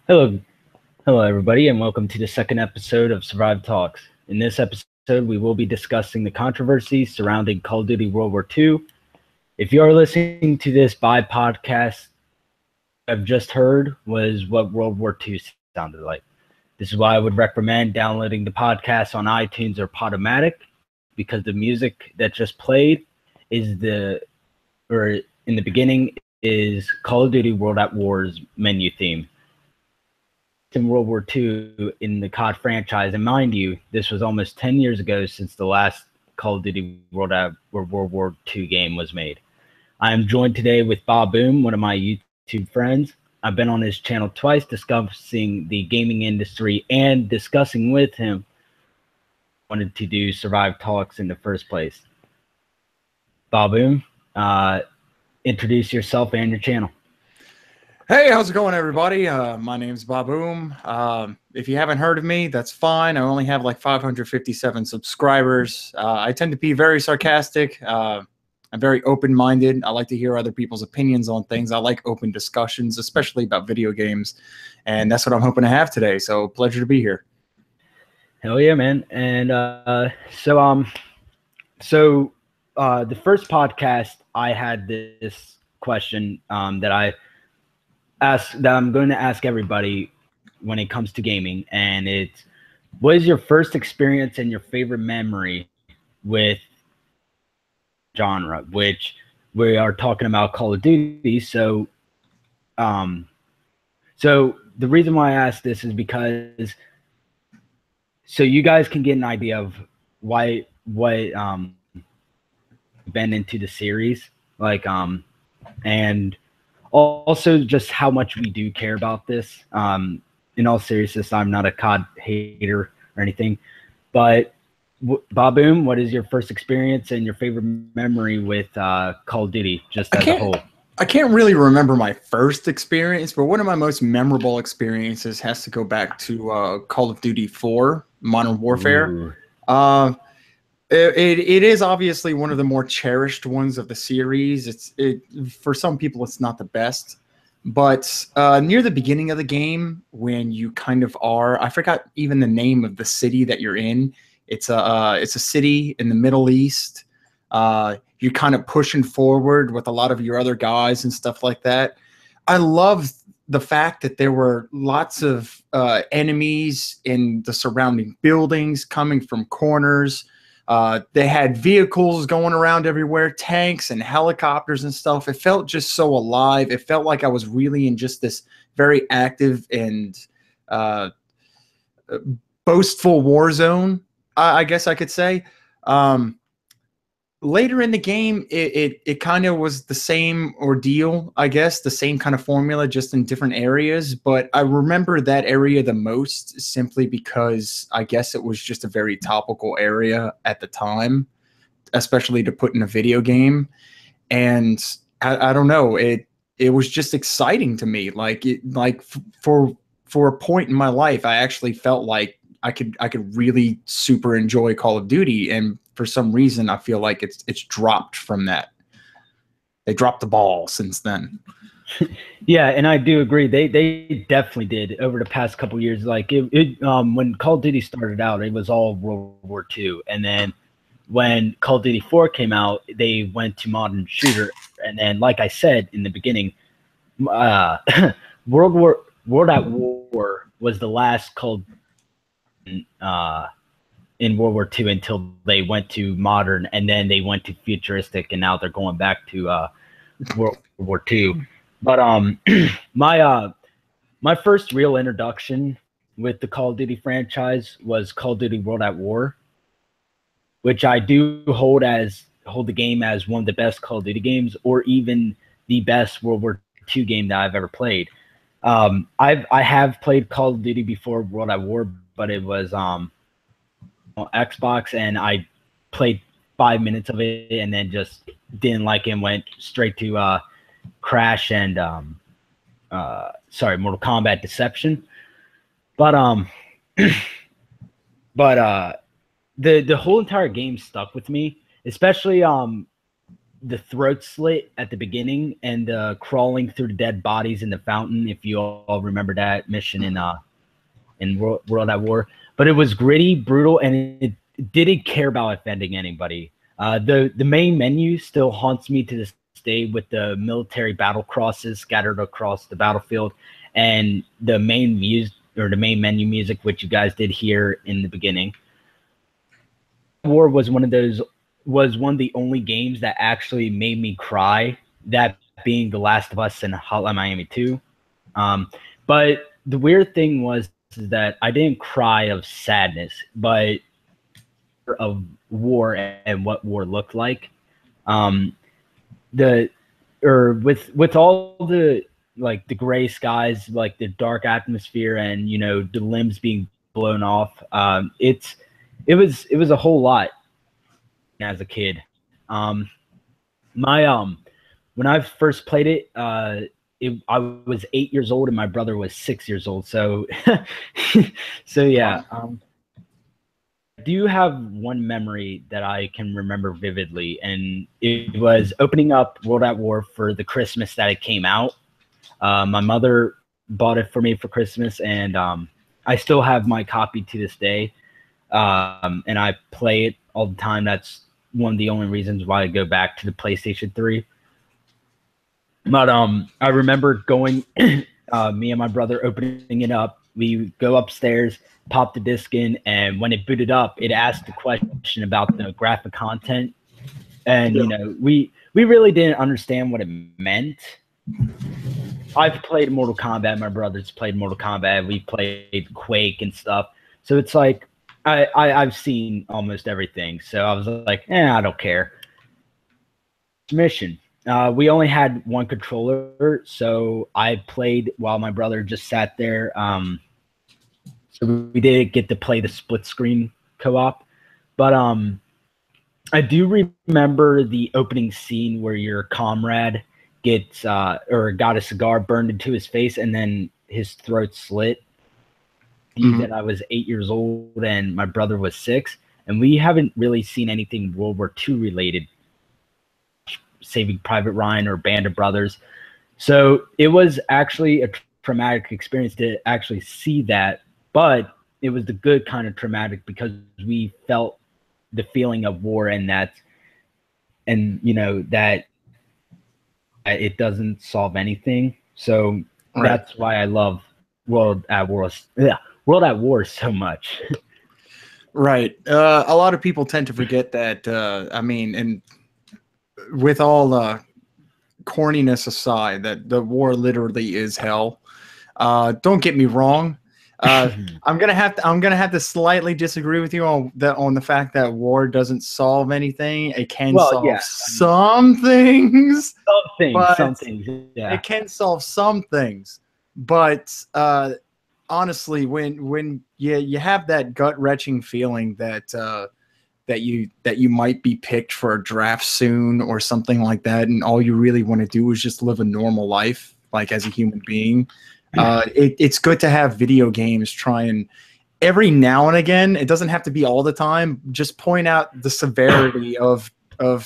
Hello, hello everybody, and welcome to the second episode of Survive Talks. In this episode, we will be discussing the controversies surrounding Call of Duty World War II. If you are listening to this by podcast, I've just heard was what World War II sounded like. This is why I would recommend downloading the podcast on iTunes or Podomatic, because the music that just played is in the beginning is Call of Duty World at War's menu theme. In World War II in the COD franchise, and mind you, this was almost 10 years ago since the last Call of Duty World War II game was made. I am joined today with BobBoom, one of my YouTube friends. I've been on his channel twice discussing the gaming industry and discussing with him wanted to do Survive Talks in the first place. BobBoom, introduce yourself and your channel. Hey, how's it going, everybody? My name's BobBoom. If you haven't heard of me, that's fine. I only have like 557 subscribers. I tend to be very sarcastic. I'm very open-minded. I like to hear other people's opinions on things. I like open discussions, especially about video games. And that's what I'm hoping to have today. So pleasure to be here. Hell yeah, man. And the first podcast, I had this question that I'm going to ask everybody when it comes to gaming, and it's, what is your first experience and your favorite memory with genre, which we are talking about Call of Duty. So the reason why I asked this is because so you guys can get an idea of what been into the series, and also just how much we do care about this. In all seriousness, I'm not a COD hater or anything, but BobBoom, what is your first experience and your favorite memory with Call of Duty, just as a whole? I can't really remember my first experience, but one of my most memorable experiences has to go back to Call of Duty 4, Modern Warfare. It is obviously one of the more cherished ones of the series. For some people, it's not the best. But near the beginning of the game, when you kind of are, I forgot even the name of the city that you're in. It's a city in the Middle East. You're kind of pushing forward with a lot of your other guys and stuff like that. I love the fact that there were lots of enemies in the surrounding buildings coming from corners. They had vehicles going around everywhere, tanks and helicopters and stuff. It felt just so alive. It felt like I was really in just this very active and boastful war zone, I guess I could say. Later in the game, it kind of was the same ordeal, I guess, the same kind of formula, just in different areas. But I remember that area the most simply because I guess it was just a very topical area at the time, especially to put in a video game. And I don't know, it was just exciting to me. For a point in my life, I actually felt like I could really super enjoy Call of Duty, and for some reason I feel like it's dropped from that. They dropped the ball since then. Yeah, and I do agree. They definitely did over the past couple years. Like when Call of Duty started out, it was all World War II, and then when Call of Duty 4 came out, they went to modern shooter, and then, like I said in the beginning, World at War was the last Call in World War II until they went to modern, and then they went to futuristic, and now they're going back to World War II. But my first real introduction with the Call of Duty franchise was Call of Duty World at War, which I do hold the game as one of the best Call of Duty games, or even the best World War II game that I've ever played. I have played Call of Duty before World at War, but it was on Xbox, and I played 5 minutes of it and then just didn't like it and went straight to Crash and Mortal Kombat Deception. But the whole entire game stuck with me, especially the throat slit at the beginning and crawling through the dead bodies in the fountain. If you all remember that mission in World at War, but it was gritty, brutal, and it didn't care about offending anybody. The main menu still haunts me to this day with the military battle crosses scattered across the battlefield, and the main music or the main menu music, which you guys did hear in the beginning. War was one of the only games that actually made me cry. That being The Last of Us and Hotline Miami 2. But the weird thing was that I didn't cry of sadness, but of war and what war looked like. With all the like the gray skies, like the dark atmosphere, and you know the limbs being blown off. It was a whole lot as a kid. My when I first played it, I was 8 years old and my brother was 6 years old. So, so yeah. I do have one memory that I can remember vividly, and it was opening up World at War for the Christmas that it came out. My mother bought it for me for Christmas, and I still have my copy to this day. And I play it all the time. That's one of the only reasons why I go back to the PlayStation 3. But I remember going, me and my brother opening it up. We go upstairs, pop the disc in, and when it booted up, it asked a question about the graphic content. And you know, we really didn't understand what it meant. I've played Mortal Kombat. My brother's played Mortal Kombat. We played Quake and stuff. So it's like I've seen almost everything. So I was like, I don't care. Mission. We only had one controller, so I played while my brother just sat there. So we didn't get to play the split screen co-op. But I do remember the opening scene where your comrade gets or got a cigar burned into his face and then his throat slit. That I was 8 years old and my brother was 6, and we haven't really seen anything World War II related, Saving Private Ryan or Band of Brothers. So it was actually a traumatic experience to actually see that, but it was the good kind of traumatic because we felt the feeling of war, and you know that it doesn't solve anything. So that's why I love World at War so much. Right. A lot of people tend to forget that. I mean, and with all corniness aside, that the war literally is hell. Don't get me wrong. I'm gonna have to slightly disagree with you on the fact that war doesn't solve anything. It can solve some things. Some things. Yeah. It can solve some things, but honestly, when you have that gut-wrenching feeling that you might be picked for a draft soon or something like that, and all you really want to do is just live a normal life, like as a human being, it's good to have video games try and every now and again, it doesn't have to be all the time, just point out the severity of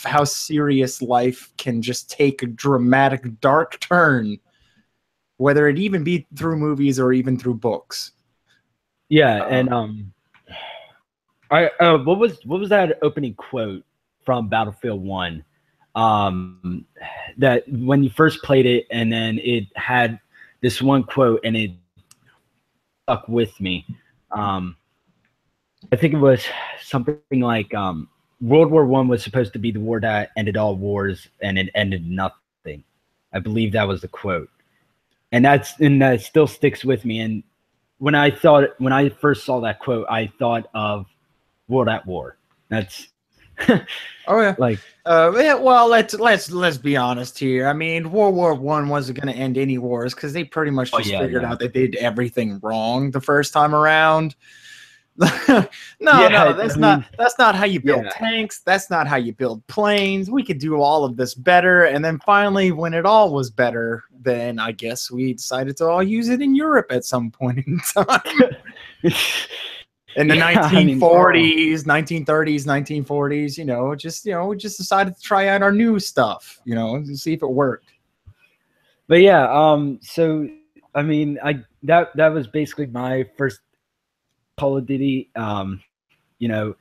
how serious life can just take a dramatic dark turn, whether it even be through movies or even through books. Yeah, and what was that opening quote from Battlefield 1? That when you first played it, and then it had this one quote, and it stuck with me. I think it was something like World War I was supposed to be the war that ended all wars, and it ended nothing. I believe that was the quote, and that still sticks with me. And when I first saw that quote, I thought of World at War. That's oh yeah, like well, let's be honest here. I mean, World War I wasn't going to end any wars because they pretty much just figured out they did everything wrong the first time around. No, that's not how you build tanks. That's not how you build planes. We could do all of this better, and then finally, when it all was better, then I guess we decided to all use it in Europe at some point in time. In the Yeah, I mean, 1940s, 1930s, 1940s, we just decided to try out our new stuff, to see if it worked. but yeah, so I mean, that was basically my first Call of Duty. You know,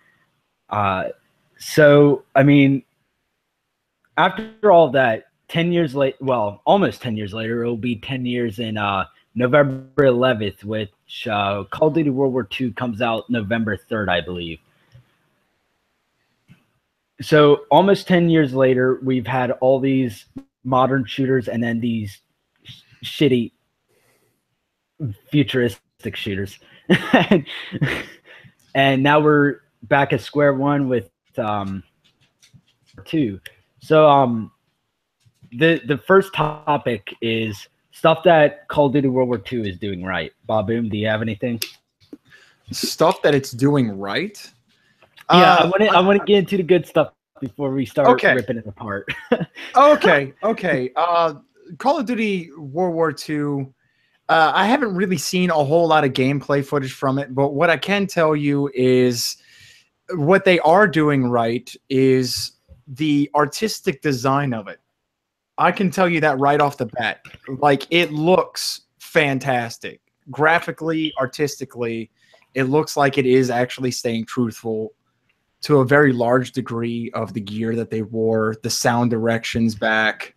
so I mean, after all that, 10 years late, well, almost 10 years later, it'll be 10 years in November 11th, which Call of Duty World War II comes out November 3rd, I believe. So almost 10 years later, we've had all these modern shooters and then these shitty futuristic shooters. And now we're back at square one with two. So the first topic is stuff that Call of Duty World War II is doing right. BobBoom, do you have anything? Stuff that it's doing right? Yeah, I want to get into the good stuff before we start ripping it apart. Okay. Call of Duty World War II. I haven't really seen a whole lot of gameplay footage from it, but what I can tell you is what they are doing right is the artistic design of it. I can tell you that right off the bat. Like, it looks fantastic. Graphically, artistically, it looks like it is actually staying truthful to a very large degree of the gear that they wore, the sound directions back,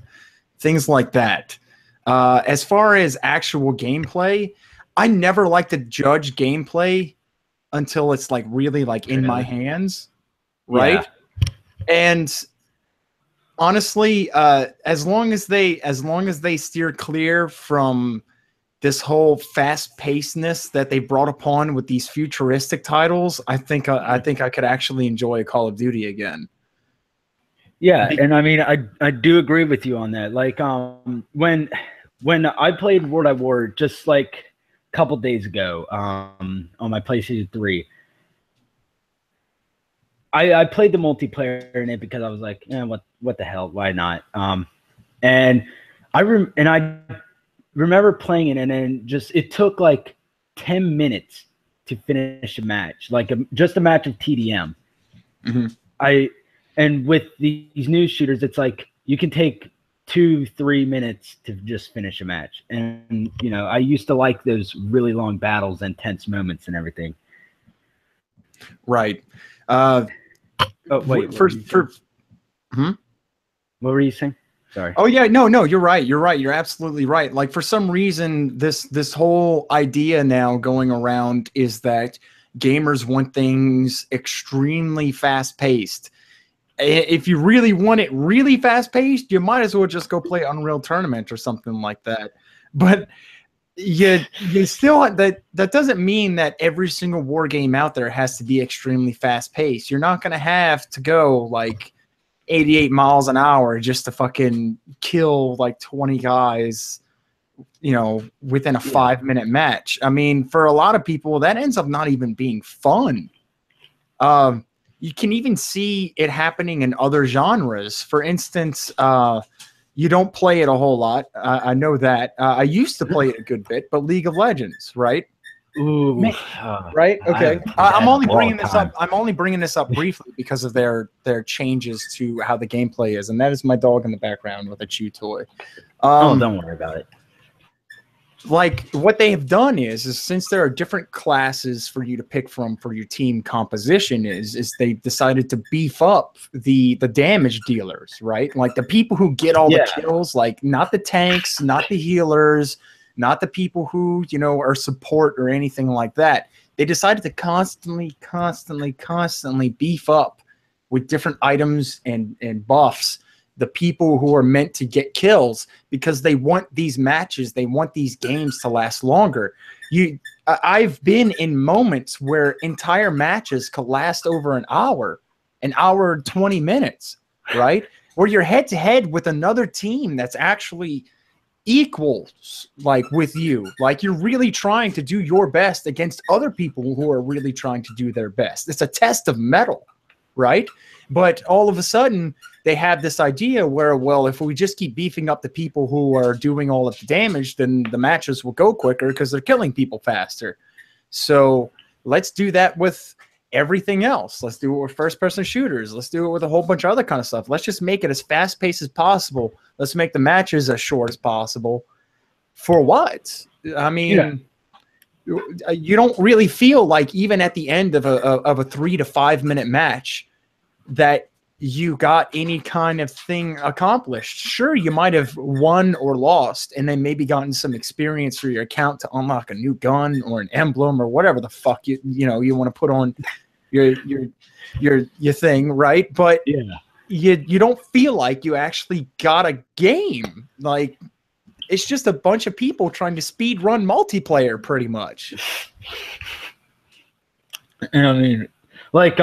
things like that. As far as actual gameplay, I never like to judge gameplay until it's like really like in my hands, right? Yeah. And honestly, as long as they steer clear from this whole fast-pacedness that they brought upon with these futuristic titles, I think I could actually enjoy a Call of Duty again. Yeah, and I mean, I do agree with you on that. Like, when I played World at War just like a couple days ago, on my PlayStation 3, I played the multiplayer in it because I was like, what the hell, why not? And I remember playing it, and then it took like 10 minutes to finish a match, like just a match of TDM. Mm-hmm. And with these new shooters, it's like you can take 2-3 minutes to just finish a match. And I used to like those really long battles and tense moments and everything. Right. Oh wait. What were you saying? Sorry. Oh yeah, no, you're right. You're absolutely right. Like, for some reason, this whole idea now going around is that gamers want things extremely fast paced. If you really want it really fast paced, you might as well just go play Unreal Tournament or something like that. But you still, that doesn't mean that every single war game out there has to be extremely fast paced. You're not going to have to go like 88 miles an hour just to fucking kill like 20 guys, within a 5-minute match. I mean, for a lot of people, that ends up not even being fun. You can even see it happening in other genres. For instance, you don't play it a whole lot. I know that. I used to play it a good bit, but League of Legends, right? Ooh, right. Okay. I'm only bringing this up. I'm only bringing this up briefly because of their changes to how the gameplay is, and that is my dog in the background with a chew toy. Don't worry about it. Like, what they have done is since there are different classes for you to pick from for your team composition, is they decided to beef up the damage dealers, right? Like the people who get all the kills, like not the tanks, not the healers, not the people who, are support or anything like that. They decided to constantly beef up with different items and buffs the people who are meant to get kills, because they want these matches, they want these games to last longer. I've been in moments where entire matches could last over an hour and 20 minutes, right? Where you're head to head with another team that's actually equals, like, with you. Like, you're really trying to do your best against other people who are really trying to do their best. It's a test of mettle, right? But all of a sudden, they have this idea where, well, if we just keep beefing up the people who are doing all of the damage, then the matches will go quicker because they're killing people faster. So let's do that with everything else. Let's do it with first-person shooters. Let's do it with a whole bunch of other kind of stuff. Let's just make it as fast-paced as possible. Let's make the matches as short as possible. For what? I mean, you don't really feel like even at the end of a 3 to 5 minute match that you got any kind of thing accomplished. Sure, you might have won or lost and then maybe gotten some experience for your account to unlock a new gun or an emblem or whatever the fuck you want to put on your thing, right? But you don't feel like you actually got a game. Like, it's just a bunch of people trying to speed run multiplayer pretty much. And I mean, like,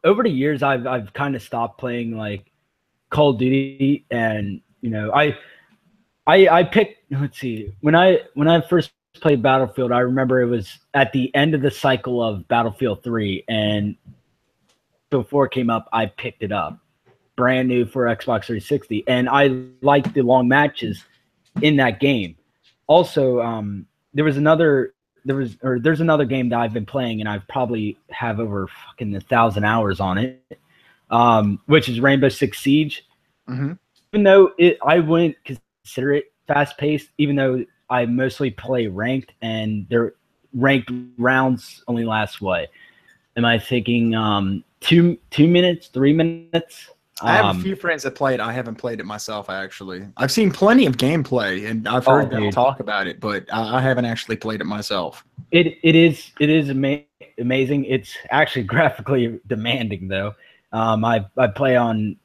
over the years, I've kind of stopped playing like Call of Duty, and I picked. Let's see, when I first played Battlefield, I remember it was at the end of the cycle of Battlefield 3, and before it came up, I picked it up, brand new for Xbox 360, and I liked the long matches in that game. Also, there's another game that I've been playing, and I've probably have over fucking 1,000 hours on it, which is Rainbow Six Siege. Mm-hmm. Even though I wouldn't consider it fast paced, even though I mostly play ranked, and their ranked rounds only last what? Am I thinking 2 minutes, 3 minutes? I have a few friends that play it. I haven't played it myself, actually. I've seen plenty of gameplay, and I've heard them talk about it, but I haven't actually played it myself. It is amazing. It's actually graphically demanding, though. I play on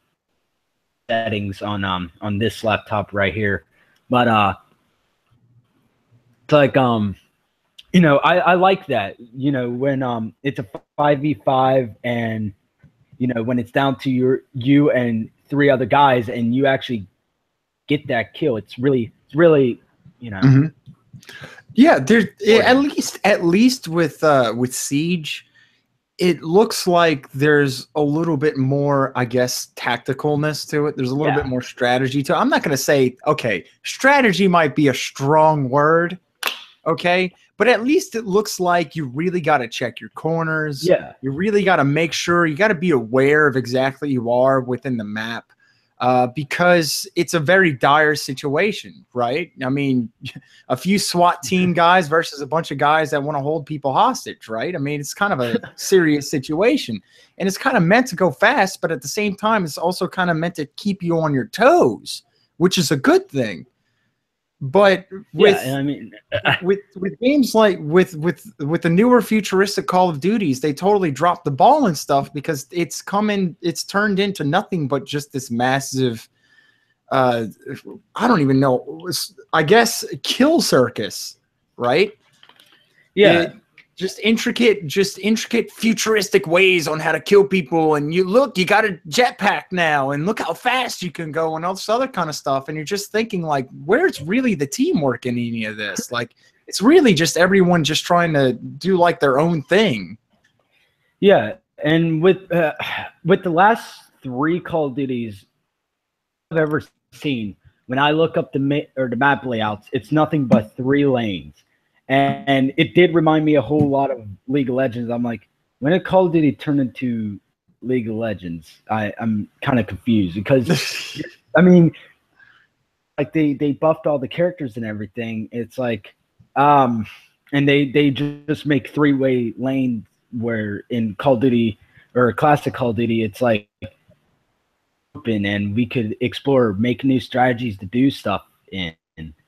settings on this laptop right here, but it's like I like that. When it's a 5v5 and when it's down to you and 3 other guys, and you actually get that kill, it's really Mm-hmm. Yeah, there's at least with Siege, it looks like there's a little bit more, I guess, tacticalness to it. There's a little bit more strategy to it. I'm not going to say, okay, strategy might be a strong word, okay, but at least it looks like you really got to check your corners. Yeah. You really got to make sure, you got to be aware of exactly you are within the map, because it's a very dire situation, right? I mean, a few SWAT team guys versus a bunch of guys that want to hold people hostage, right? I mean, it's kind of a serious situation, and it's kind of meant to go fast, but at the same time, it's also kind of meant to keep you on your toes, which is a good thing. But with games like with the newer futuristic Call of Duties, they totally dropped the ball and stuff, because it's turned into nothing but just this massive, I don't even know, I guess, kill circus, right? Yeah. Just intricate futuristic ways on how to kill people, and you got a jetpack now, and look how fast you can go, and all this other kind of stuff, and you're just thinking, like, where's really the teamwork in any of this? Like, it's really just everyone just trying to do like their own thing. Yeah, and with the last 3 Call of Duties I've ever seen, when I look up the map layouts, it's nothing but 3 lanes. And it did remind me a whole lot of League of Legends. I'm like, when did Call of Duty turn into League of Legends? I'm kind of confused, because, I mean, like they buffed all the characters and everything. It's like, and they just make 3-way lanes, where in Call of Duty or classic Call of Duty, it's like open, and we could explore, make new strategies to do stuff in.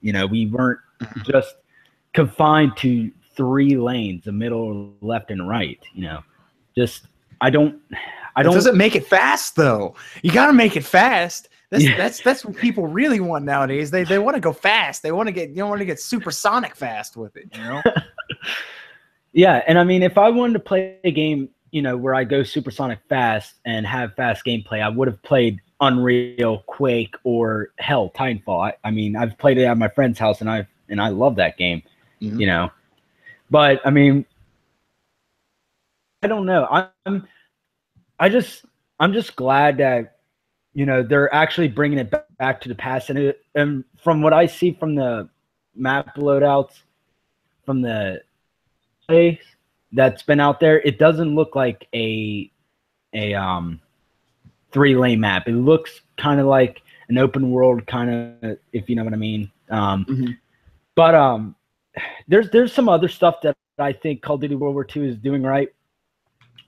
We weren't just confined to 3 lanes, a middle, left, and right. Just I don't. It doesn't make it fast, though. You got to make it fast. That's what people really want nowadays. They want to go fast. They want to get supersonic fast with it. Yeah, and I mean, if I wanted to play a game, where I go supersonic fast and have fast gameplay, I would have played Unreal, Quake, or hell, Titanfall. I mean, I've played it at my friend's house, and I love that game. Mm-hmm. But I mean, I don't know. I'm just glad that they're actually bringing it back to the past, and from what I see from the map loadouts from the play that's been out there, it doesn't look like a 3-lane map. It looks kind of like an open world kind of, if you know what I mean. But there's some other stuff that I think Call of Duty World War II is doing right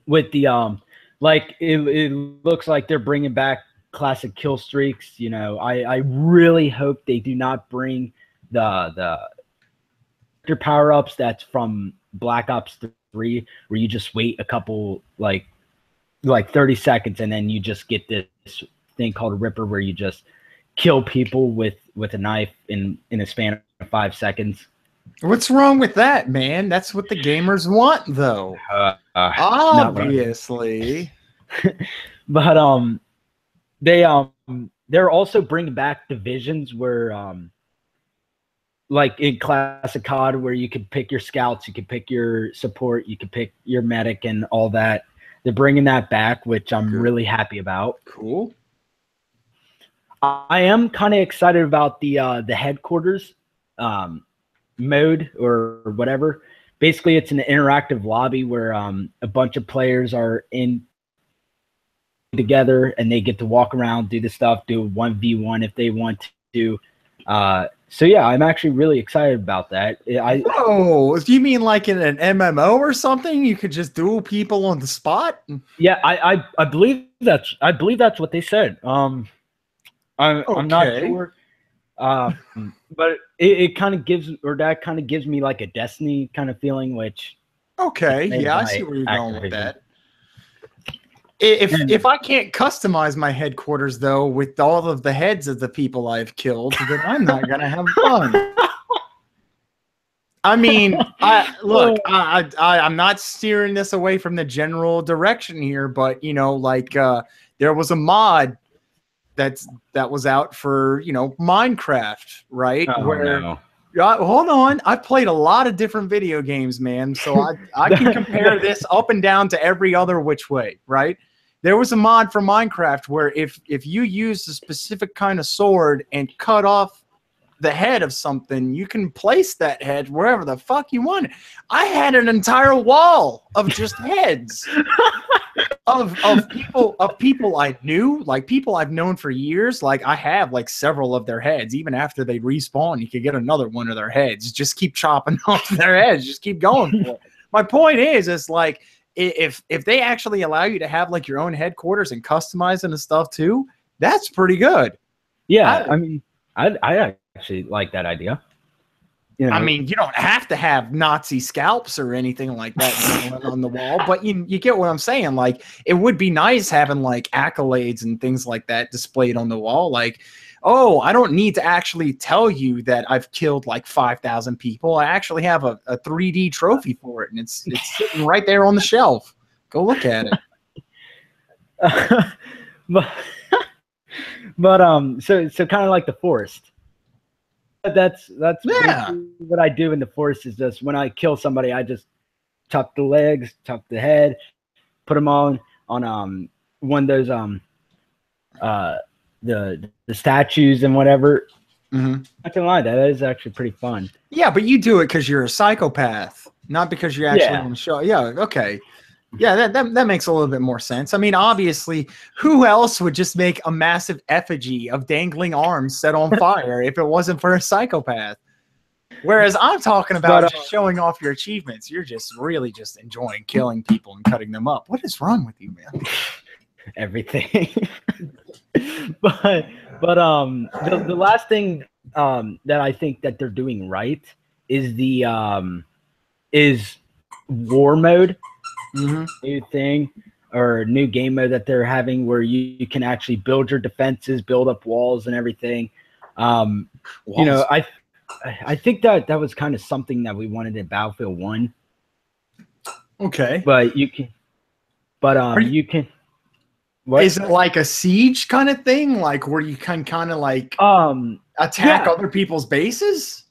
with the like it looks like they're bringing back classic kill streaks. You know, I really hope they do not bring the power ups that's from Black Ops 3, where you just wait a couple like 30 seconds and then you just get this thing called a Ripper, where you just kill people with a knife in a span of 5 seconds. What's wrong with that, man? That's what the gamers want, though. Obviously. But they're also bringing back divisions where like in classic COD, where you could pick your scouts, you could pick your support, you could pick your medic and all that. They're bringing that back, which I'm really happy about. Cool. I am kind of excited about the headquarters mode or whatever. Basically, it's an interactive lobby where a bunch of players are in together and they get to walk around, do the stuff, do a 1v1 if they want to. So yeah, I'm actually really excited about that. Oh, do you mean like in an MMO or something? You could just duel people on the spot? Yeah, I believe that's what they said. I'm not sure. But it kind of gives me like a Destiny kind of feeling, which yeah, I see where you're going with that. If I can't customize my headquarters though with all of the heads of the people I've killed, then I'm not gonna have fun. I mean, I'm not steering this away from the general direction here, but you know, like there was a mod that was out for, you know, Minecraft, right? Hold on, I've played a lot of different video games, man, so I can compare this up and down to every other which way, right? There was a mod for Minecraft where if you use a specific kind of sword and cut off the head of something, you can place that head wherever the fuck you want. I had an entire wall of just heads of people I knew, like people I've known for years. Like I have like several of their heads. Even after they respawn, you could get another one of their heads. Just keep chopping off their heads. Just keep going for it. My point is like if they actually allow you to have like your own headquarters and customize and stuff too, that's pretty good. Yeah, I mean, I actually like that idea. You know, I mean, you don't have to have Nazi scalps or anything like that on the wall, but you get what I'm saying. Like, it would be nice having like accolades and things like that displayed on the wall. Like, oh, I don't need to actually tell you that I've killed like 5,000 people. I actually have a 3D trophy for it, and it's sitting right there on the shelf. Go look at it. So kind of like the forest. That's what I do in the forest. Is just when I kill somebody, I just tuck the legs, tuck the head, put them on one of those the statues and whatever. I can lie, that is actually pretty fun. Yeah, but you do it because you're a psychopath, not because you're actually on the show. Yeah, okay. Yeah, that makes a little bit more sense. I mean, obviously, who else would just make a massive effigy of dangling arms set on fire if it wasn't for a psychopath? Whereas I'm talking about just showing off your achievements. You're just really just enjoying killing people and cutting them up. What is wrong with you, man? Everything. but the last thing that I think that they're doing right is the is war mode. New thing or new game mode that they're having where you can actually build your defenses, build up walls and everything. You know, I think that was kind of something that we wanted in Battlefield 1. Okay. But you can you can what? Is it like a siege kind of thing, like where you can kind of like attack other people's bases?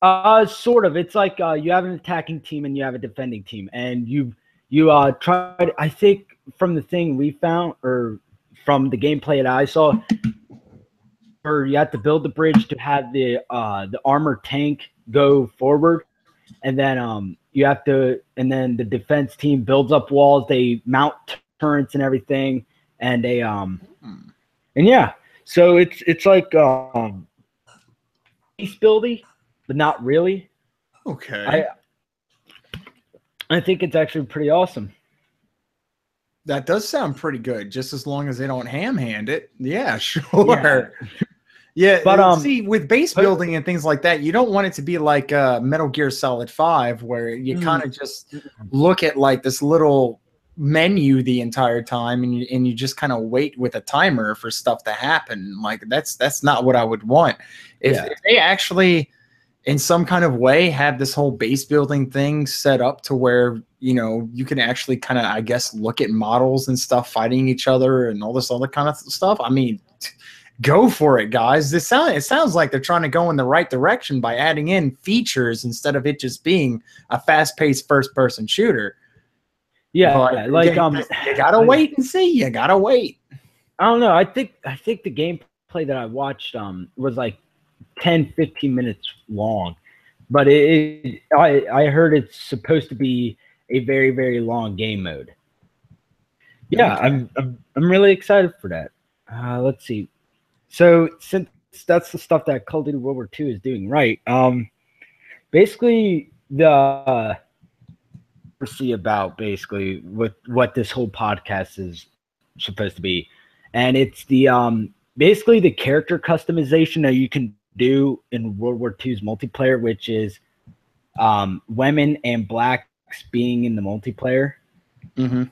Sort of. It's like you have an attacking team and you have a defending team, and you tried, I think from the thing we found, or from the gameplay that I saw, or you have to build the bridge to have the armored tank go forward, and then and then the defense team builds up walls. They mount turrets and everything, and and yeah. So it's like base building, but not really. Okay. I think it's actually pretty awesome. That does sound pretty good, just as long as they don't ham-hand it. Yeah, sure. Yeah, but see, with base building and things like that, you don't want it to be like Metal Gear Solid 5, where you kind of just look at like this little menu the entire time, and you just kind of wait with a timer for stuff to happen. Like that's not what I would want. If they actually, in some kind of way, have this whole base building thing set up to where, you know, you can actually kind of, I guess, look at models and stuff fighting each other and all this other kind of stuff. I mean, go for it, guys. It sounds like they're trying to go in the right direction by adding in features instead of it just being a fast-paced first-person shooter. Yeah, but like you gotta wait and see. You gotta wait. I don't know. I think the gameplay that I watched was like 10-15 minutes long, but I heard it's supposed to be a very, very long game mode. Yeah, okay. I'm really excited for that. Let's see. So since that's the stuff that Call of Duty World War II is doing right, basically the see about basically what this whole podcast is supposed to be, and it's the basically the character customization that you can do in World War II's multiplayer, which is women and blacks being in the multiplayer. Mm-hmm.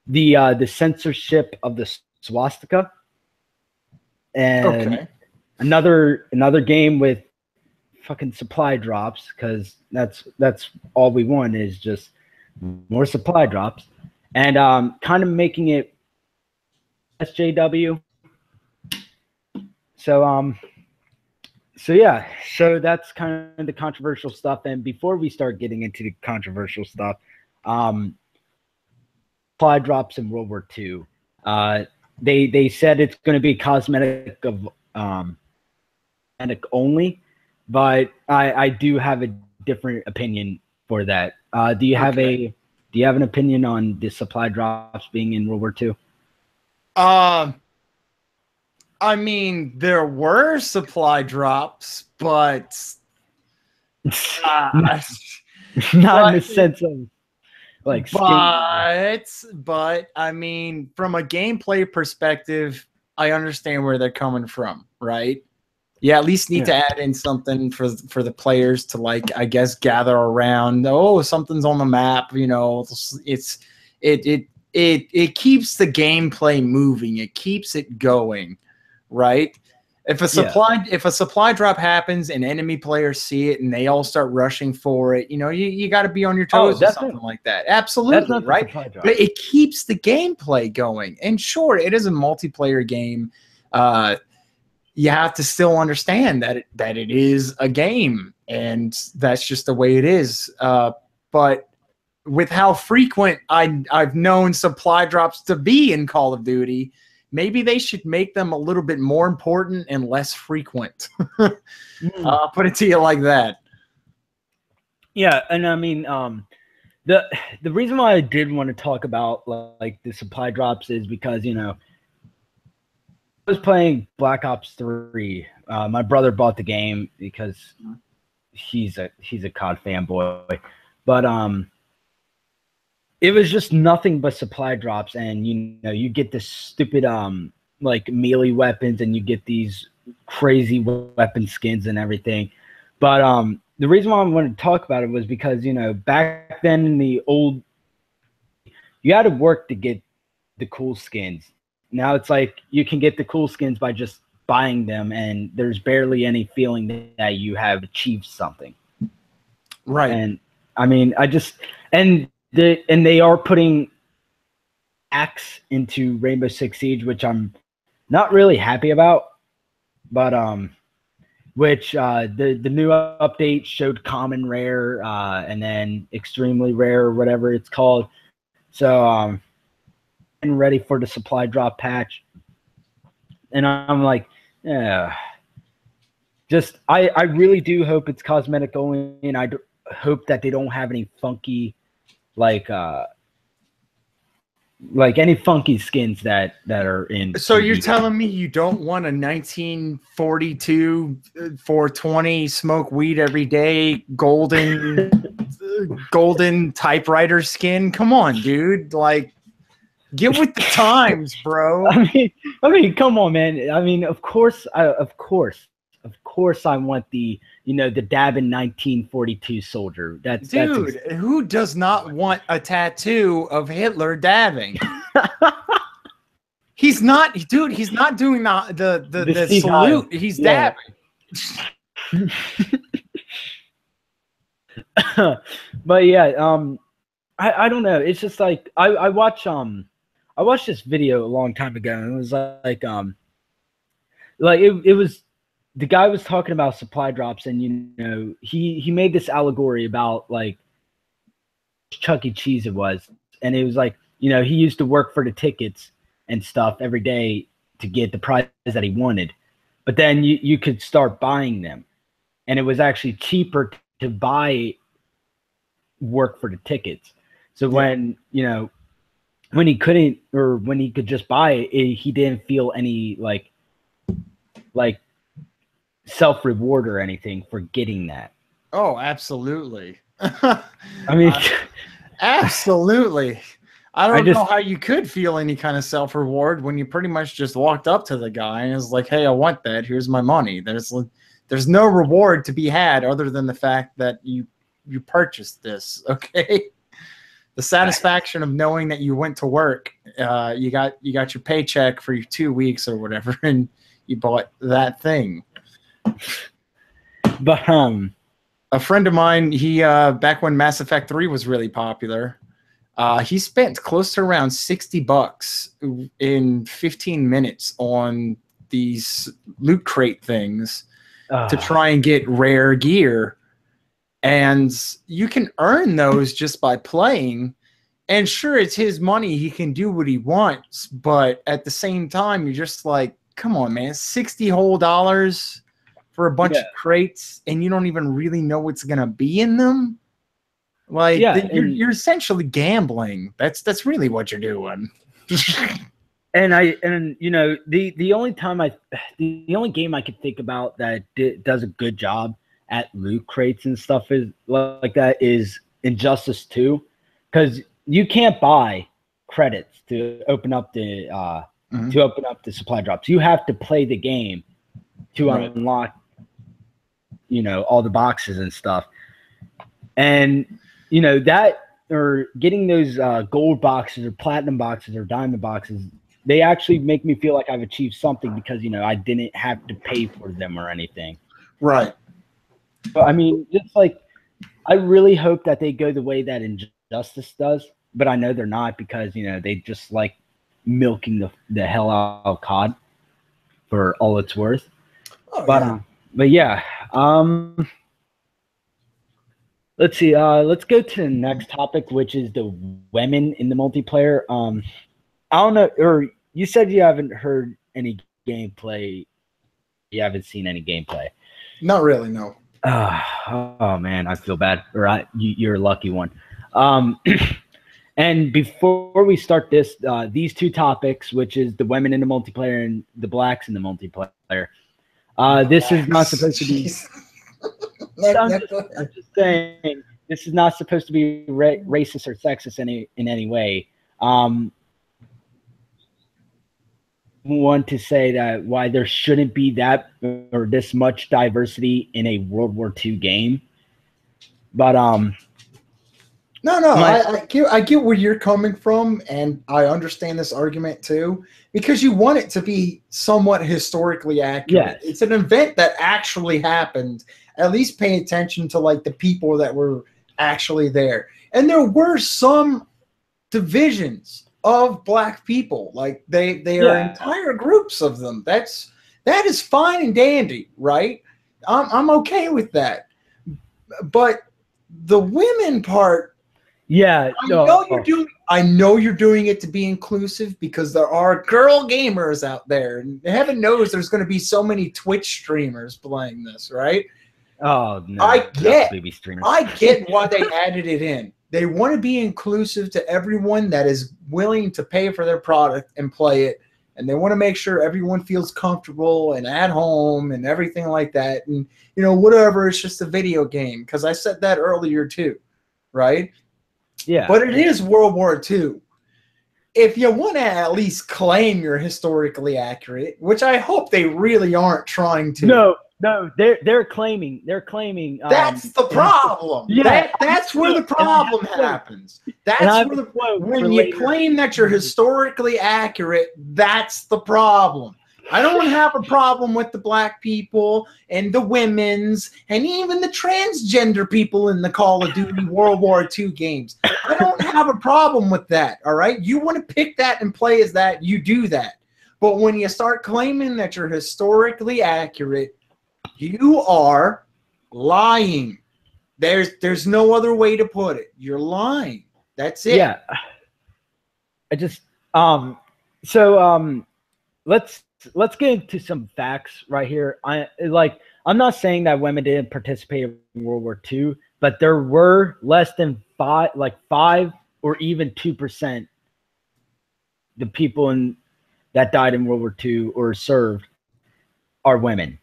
The censorship of the swastika, and another game with fucking supply drops, because that's all we want is just more supply drops, and kind of making it SJW. So yeah, so that's kind of the controversial stuff. And before we start getting into the controversial stuff, supply drops in World War II. They said it's going to be cosmetic only, but I do have a different opinion for that. Do you have an opinion on the supply drops being in World War II? I mean, there were supply drops, but not in the sense of like. But I mean, from a gameplay perspective, I understand where they're coming from, right? You at least need to add in something for the players to, like, I guess, gather around. Oh, something's on the map. You know, it keeps the gameplay moving. It keeps it going. Right? If a supply drop happens and enemy players see it and they all start rushing for it, you know, you got to be on your toes or something like that. Absolutely, right? But it keeps the gameplay going. And sure, it is a multiplayer game. You have to still understand that it is a game, and that's just the way it is. But with how frequent I've known supply drops to be in Call of Duty, maybe they should make them a little bit more important and less frequent. I'll put it to you like that. Yeah, and I mean, the reason why I did want to talk about like the supply drops is because, you know, I was playing Black Ops 3. My brother bought the game because he's a COD fanboy, but it was just nothing but supply drops, and you know, you get this stupid like melee weapons, and you get these crazy weapon skins and everything. But the reason why I wanted to talk about it was because, you know, back then in the old, you had to work to get the cool skins. Now it's like you can get the cool skins by just buying them, and there's barely any feeling that you have achieved something. Right. And I mean, and they are putting axe into Rainbow Six Siege, which I'm not really happy about. But which the new update showed common, rare, and then extremely rare, or whatever it's called. So and ready for the supply drop patch, and I'm like, yeah. Just I really do hope it's cosmetic only, and hope that they don't have any funky, like any funky skins that are in. So you're telling me you don't want a 1942 420 smoke weed every day golden typewriter skin? Come on, dude. Like, get with the times, bro. I mean, come on, man. I mean, of course, I want the the dabbing 1942 soldier. Dude, who does not want a tattoo of Hitler dabbing? He's not doing the salute. He's dabbing. But yeah, I don't know. It's just like I watched this video a long time ago, and it was it was, the guy was talking about supply drops, and he made this allegory about like Chuck E. Cheese it was, and it was like he used to work for the tickets and stuff every day to get the prize that he wanted, but then you could start buying them, and it was actually cheaper to buy work for the tickets. So when when he couldn't, or when he could just buy it, he didn't feel any like self-reward or anything for getting that. Oh, absolutely. I mean, absolutely. I don't know how you could feel any kind of self-reward when you pretty much just walked up to the guy and was like, hey, I want that. Here's my money. There's no reward to be had other than the fact that you purchased this. Okay. The satisfaction of knowing that you went to work, you got your paycheck for your 2 weeks or whatever, and you bought that thing. But a friend of mine, he back when Mass Effect 3 was really popular, he spent close to around $60 in 15 minutes on these loot crate things to try and get rare gear. And you can earn those just by playing. And sure, it's his money. He can do what he wants. But at the same time, you're just like, come on, man, $60 whole for a bunch of crates, and you don't even really know what's going to be in them. Like, you're essentially gambling. That's really what you're doing. And the only game I could think about that does a good job at loot crates and stuff is like that is Injustice 2, because you can't buy credits to open up the supply drops. You have to play the game to unlock all the boxes and stuff. And that, or getting those gold boxes or platinum boxes or diamond boxes, they actually make me feel like I've achieved something, because I didn't have to pay for them or anything. Right. But I mean, just like, I really hope that they go the way that Injustice does, but I know they're not, because they just like milking the hell out of COD for all it's worth. But yeah. Let's see. Let's go to the next topic, which is the women in the multiplayer. I don't know, or you said you haven't heard any gameplay. You haven't seen any gameplay. Not really, no. Oh man, I feel bad. Or you're a lucky one. And before we start this, these two topics, which is the women in the multiplayer and the blacks in the multiplayer, this is not supposed to be. I'm just saying, this is not supposed to be racist or sexist in any way. Want to say that why there shouldn't be that or this much diversity in a World War II game, but I get where you're coming from, and I understand this argument too, because you want it to be somewhat historically accurate. Yes. It's an event that actually happened. At least pay attention to like the people that were actually there, and there were some divisions of black people. Like they are entire groups of them. That is fine and dandy, right? I'm okay with that. But the women part, I know you're doing it to be inclusive, because there are girl gamers out there, and heaven knows there's going to be so many Twitch streamers playing this, right? Oh no, I get booby streamers. I get why they added it in. They want to be inclusive to everyone that is willing to pay for their product and play it. And they want to make sure everyone feels comfortable and at home and everything like that. And, whatever, it's just a video game. Because I said that earlier too, right? Yeah. But it is World War II. If you want to at least claim you're historically accurate, which I hope they really aren't trying to. No, they're claiming. That's the problem. Yeah, that's where the problem happens. That's where when you claim that you're historically accurate, that's the problem. I don't have a problem with the black people and the women's and even the transgender people in the Call of Duty World War II games. I don't have a problem with that, all right? You want to pick that and play as that, you do that. But when you start claiming that you're historically accurate, you are lying. There's no other way to put it. You're lying. That's it. Yeah. I just let's get into some facts right here. I'm not saying that women didn't participate in World War II, but there were less than 5 or even 2% the people that died in World War II or served are women.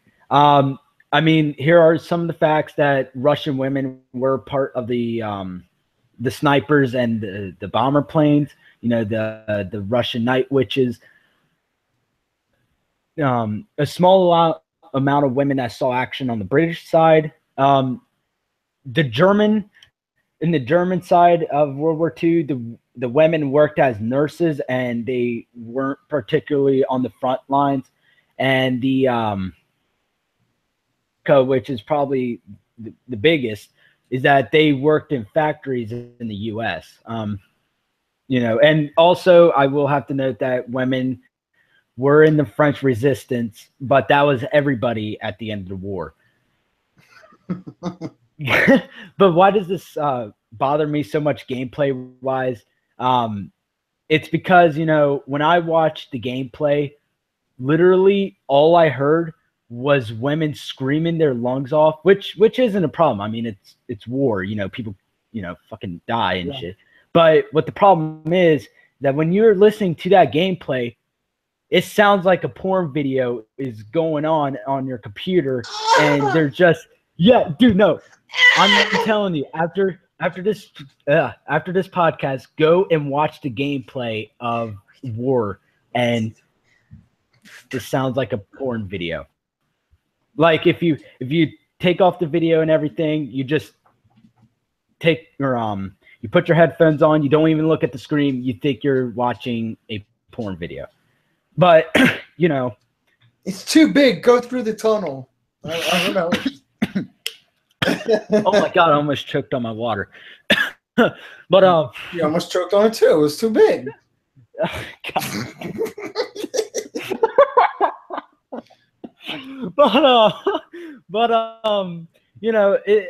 I mean, here are some of the facts that Russian women were part of the snipers and the bomber planes. The Russian night witches. A small amount of women that saw action on the British side. In the German side of World War II, the women worked as nurses and they weren't particularly on the front lines. And the which is probably the biggest, is that they worked in factories in the U.S. And also I will have to note that women were in the French Resistance, but that was everybody at the end of the war. But why does this bother me so much gameplay wise? It's because, when I watched the gameplay, literally all I heard was women screaming their lungs off, which isn't a problem. I mean, it's war, people, fucking die and shit. But what the problem is that when you're listening to that gameplay, it sounds like a porn video is going on your computer, and they're just, dude, no, I'm telling you, after this podcast, go and watch the gameplay of War, and it sounds like a porn video. Like if you take off the video and everything, you just take your you put your headphones on, you don't even look at the screen, you think you're watching a porn video. But it's too big. Go through the tunnel. I don't know. Oh my god, I almost choked on my water. But you almost choked on it too. It was too big.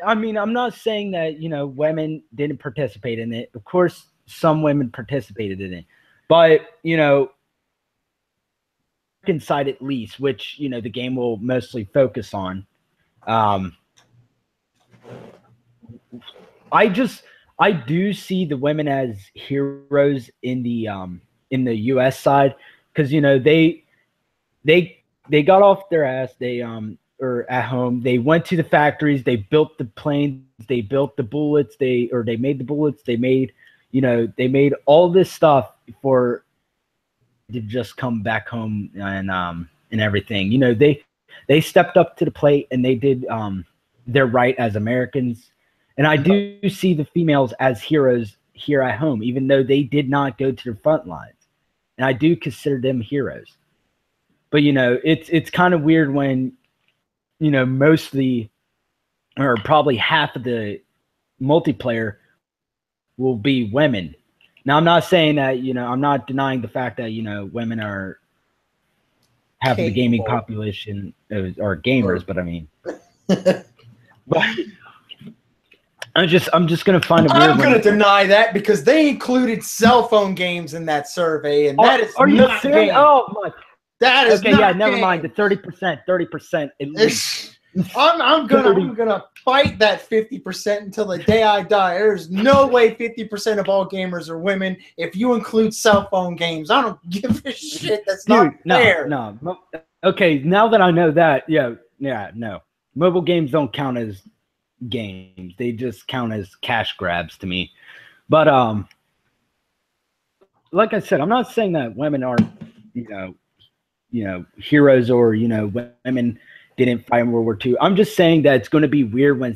I mean, I'm not saying that women didn't participate in it. Of course, some women participated in it, but side at least, which the game will mostly focus on. I do see the women as heroes in the US side, because they got off their ass. They or at home, they went to the factories, they built the planes, they built the bullets, they made the bullets, they made all this stuff for to just come back home and everything. They stepped up to the plate and they did their right as Americans. And I do see the females as heroes here at home, even though they did not go to the front lines. And I do consider them heroes. But it's kind of weird when mostly or probably half of the multiplayer will be women. Now, I'm not saying that, I'm not denying the fact that, women are half of the gaming population are gamers, but I mean, but I'm just going to find a weird I'm going to deny that because they included cell phone games in that survey, and that is are you not serious? game. Oh my. That is okay, not yeah, never game. mind. The 30% at least. I'm gonna fight that 50% until the day I die. There's no way 50% of all gamers are women. If you include cell phone games, I don't give a shit. That's not fair. No. Okay, now that I know that, no. Mobile games don't count as games. They just count as cash grabs to me. But like I said, I'm not saying that women aren't, heroes, or women didn't fight in World War II. I'm just saying that it's going to be weird when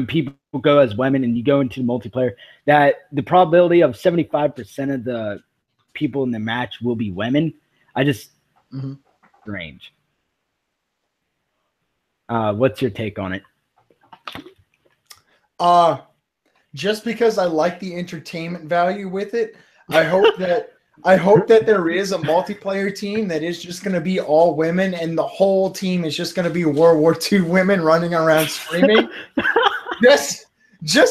people go as women and you go into the multiplayer, that the probability of 75% of the people in the match will be women. I just strange. What's your take on it? Just because I like the entertainment value with it, I hope that there is a multiplayer team that is just going to be all women, and the whole team is just going to be World War II women running around screaming. just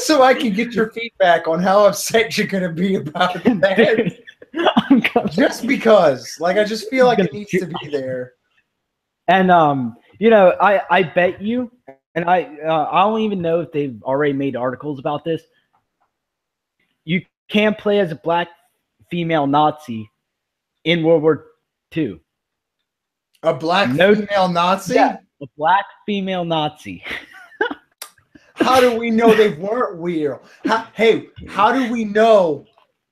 so I can get your feedback on how upset you're going to be about that. Just because, I just feel like it needs to be there. And I bet you, and I don't even know if they've already made articles about this. You can't play as a black female Nazi in World War II. A black female Nazi? Yeah, a black female Nazi. How do we know they weren't real? How do we know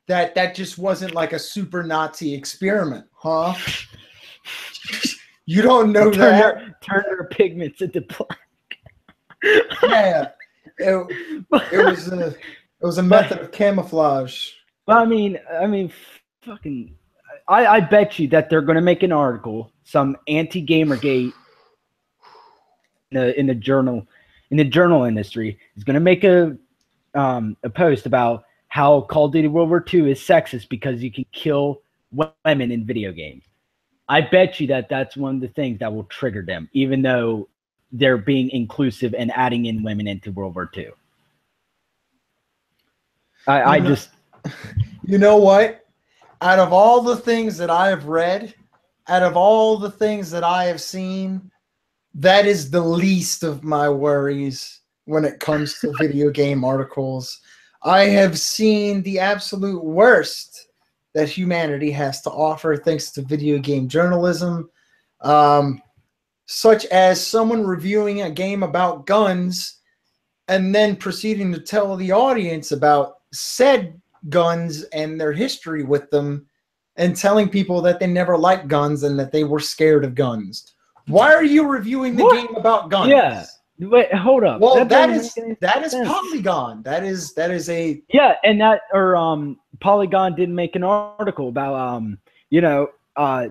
that just wasn't like a super Nazi experiment, huh? You don't know that. Turn her pigments into black. Yeah, it was a method of camouflage. Well, I mean, fucking, I bet you that they're going to make an article, some anti-Gamergate in the journal industry is going to make a post about how Call of Duty World War II is sexist because you can kill women in video games. I bet you that that's one of the things that will trigger them, even though they're being inclusive and adding in women into World War II. You know what? Out of all the things that I have read, out of all the things that I have seen, that is the least of my worries when it comes to video game articles. I have seen the absolute worst that humanity has to offer thanks to video game journalism, such as someone reviewing a game about guns and then proceeding to tell the audience about said guns and their history with them, and telling people that they never liked guns and that they were scared of guns. Why are you reviewing the game about guns? Yeah. Wait, hold up. Well, that is Polygon. That is a and Polygon did make an article about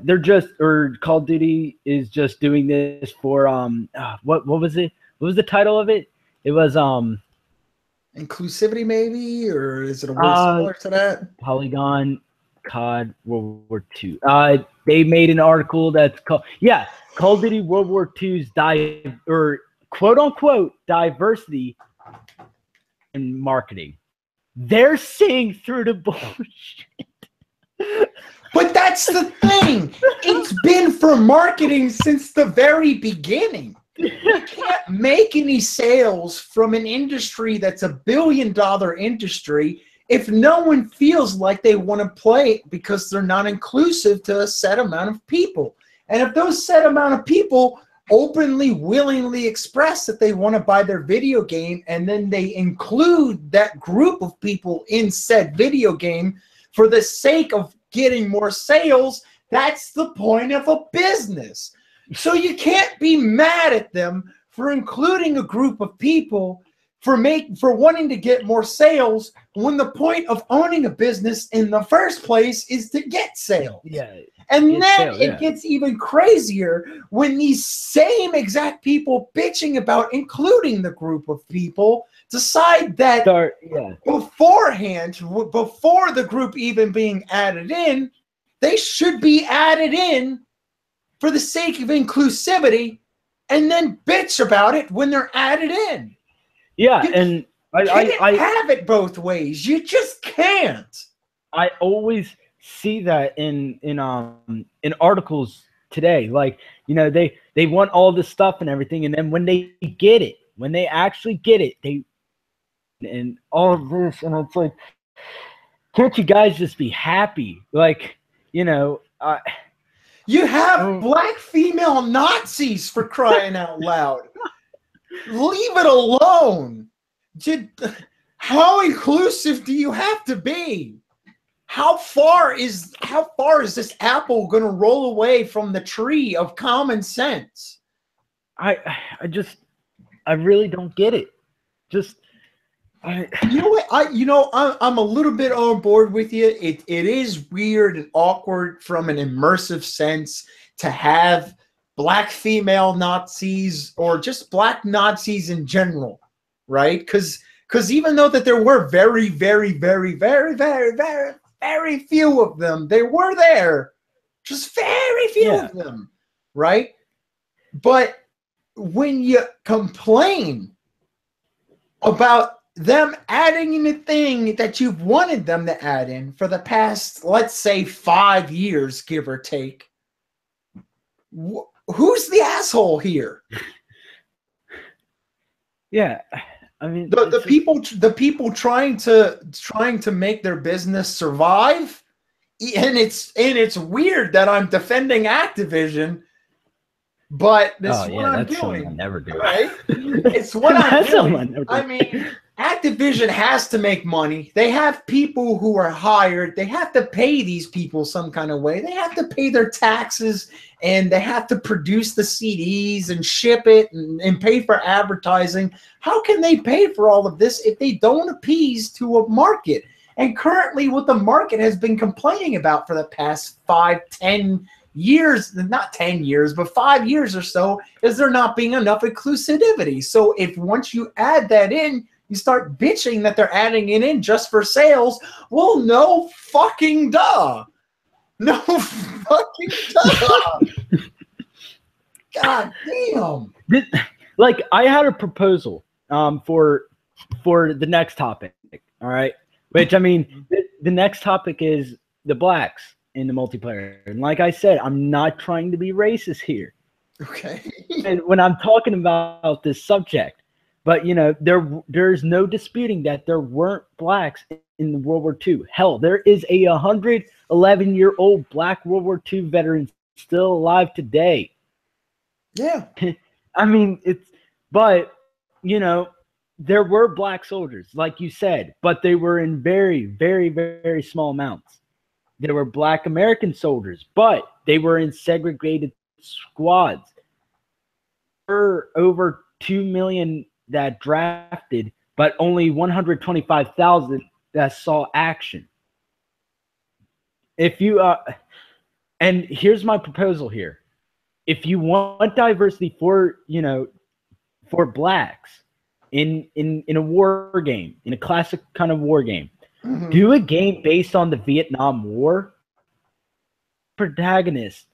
they're just, or Call of Duty is just doing this for what was it? What was the title of it? It was Inclusivity, maybe, or is it a word similar to that? Polygon COD World War II. They made an article that's called Call of Duty World War II's quote unquote diversity in marketing. They're seeing through the bullshit. But that's the thing. It's been for marketing since the very beginning. You can't make any sales from an industry that's $1 billion industry if no one feels like they want to play because they're not inclusive to a set amount of people. And if those set amount of people openly, willingly express that they want to buy their video game, and then they include that group of people in said video game for the sake of getting more sales, that's the point of a business. So you can't be mad at them for including a group of people for wanting to get more sales when the point of owning a business in the first place is to get sales. Yeah. And then it gets even crazier when these same exact people bitching about including the group of people decide that beforehand, before the group even being added in, they should be added in for the sake of inclusivity, and then bitch about it when they're added in. Yeah, I have it both ways. You just can't. I always see that in articles today. Like, you know, they want all this stuff and everything, and then when they get it, when they actually get it, they and all of this, and it's like, can't you guys just be happy? Like, you know, you have black female Nazis, for crying out loud. Leave it alone. How inclusive do you have to be? How far is this apple going to roll away from the tree of common sense? I really don't get it. You know what? I'm a little bit on board with you. It is weird and awkward from an immersive sense to have black female Nazis or just black Nazis in general, right? Because even though that there were very, very, very, very, very, very, very few of them, they were there. Just very few of them, right? But when you complain about them adding in a thing that you've wanted them to add in for the past, let's say, 5 years, give or take, who's the asshole here? Yeah, I mean, the people trying to make their business survive, and it's weird that I'm defending Activision, but this is what I'm doing. I never do. Right? It's what I'm doing. I mean, Activision has to make money. They have people who are hired. They have to pay these people some kind of way. They have to pay their taxes, and they have to produce the CDs and ship it and pay for advertising. How can they pay for all of this if they don't appease to a market? And currently what the market has been complaining about for the past 5-10 years, not 10 years, but 5 years or so, is there not being enough inclusivity. So if once you add that in, you start bitching that they're adding it in just for sales. Well, no fucking duh. No fucking duh. God damn. Like, I had a proposal for the next topic. All right. Which, I mean, the next topic is the blacks in the multiplayer. And like I said, I'm not trying to be racist here. Okay. And when I'm talking about this subject, but, you know, there's no disputing that there weren't blacks in World War II. Hell, there is a 111-year-old black World War II veteran still alive today. Yeah. I mean, but, you know, there were black soldiers, like you said, but they were in very, very, very small amounts. There were black American soldiers, but they were in segregated squads. There were over 2 million that drafted, but only 125,000 that saw action. If you and here's my proposal here. If you want diversity for, you know, for blacks in a war game, in a classic kind of war game, do a game based on the Vietnam War. Protagonists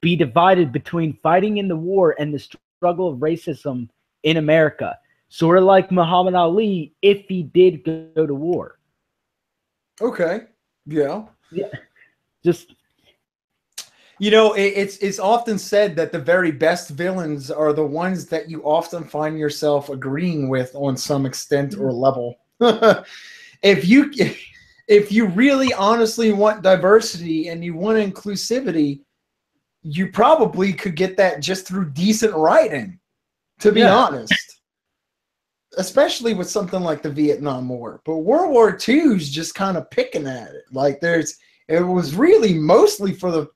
be divided between fighting in the war and the struggle of racism in America. Sort of like Muhammad Ali if he did go to war. Okay. Yeah. Yeah. Just, you know, it's often said that the very best villains are the ones that you often find yourself agreeing with on some extent or level. If you really honestly want diversity and you want inclusivity, you probably could get that just through decent writing, to be honest. Especially with something like the Vietnam War. But World War II is just kind of picking at it. Like it was really mostly for the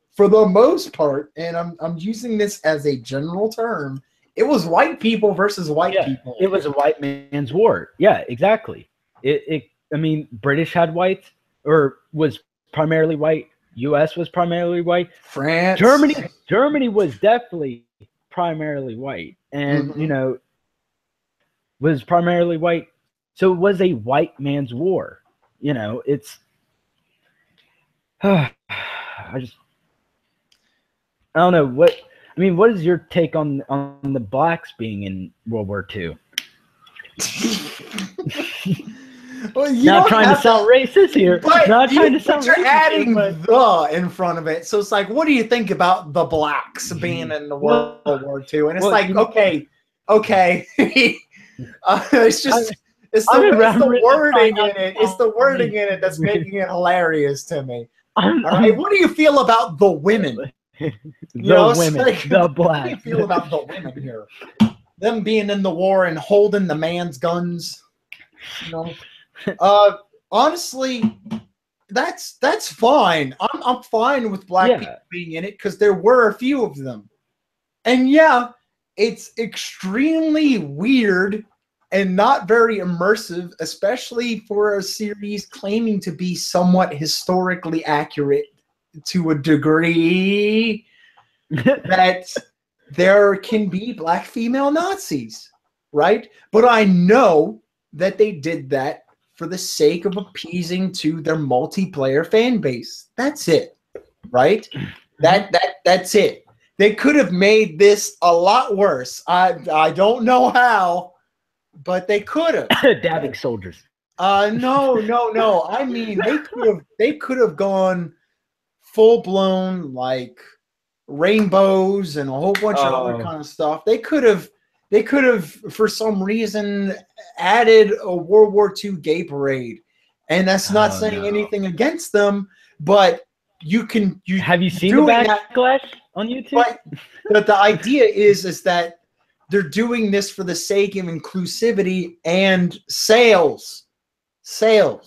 most part, and I'm using this as a general term, it was white people versus white people. It was a white man's war. Yeah, exactly. I mean, British had whites, or was primarily white. U.S. was primarily white. France. Germany was definitely primarily white. And, you know, was primarily white. So it was a white man's war. You know, it's I don't know what is your take on the blacks being in World War II? Well, you Not don't trying to have sound racist here. but Not trying to sound you're racist adding here, the in front of it. So it's like, what do you think about the blacks being in the World War II? And it's like, okay. It's just it's the wording in it. It's the wording in it that's making it hilarious to me. All right, what do you feel about the women? The women, like, the blacks. blacks. How do you feel about the women here? Them being in the war and holding the man's guns. Honestly, that's fine. I'm fine with black people being in it because there were a few of them. And yeah, it's extremely weird and not very immersive, especially for a series claiming to be somewhat historically accurate to a degree that there can be black female Nazis, right? But I know that they did that for the sake of appeasing to their multiplayer fan base. That's it, right? That's it. They could have made this a lot worse. I don't know how, but they could have. Dabbing soldiers. No. I mean, they could have gone full blown like rainbows and a whole bunch of other kind of stuff. They could have for some reason added a World War II gay parade, and that's not saying anything against them, but have you seen the backlash on YouTube? But the idea is that they're doing this for the sake of inclusivity and sales. You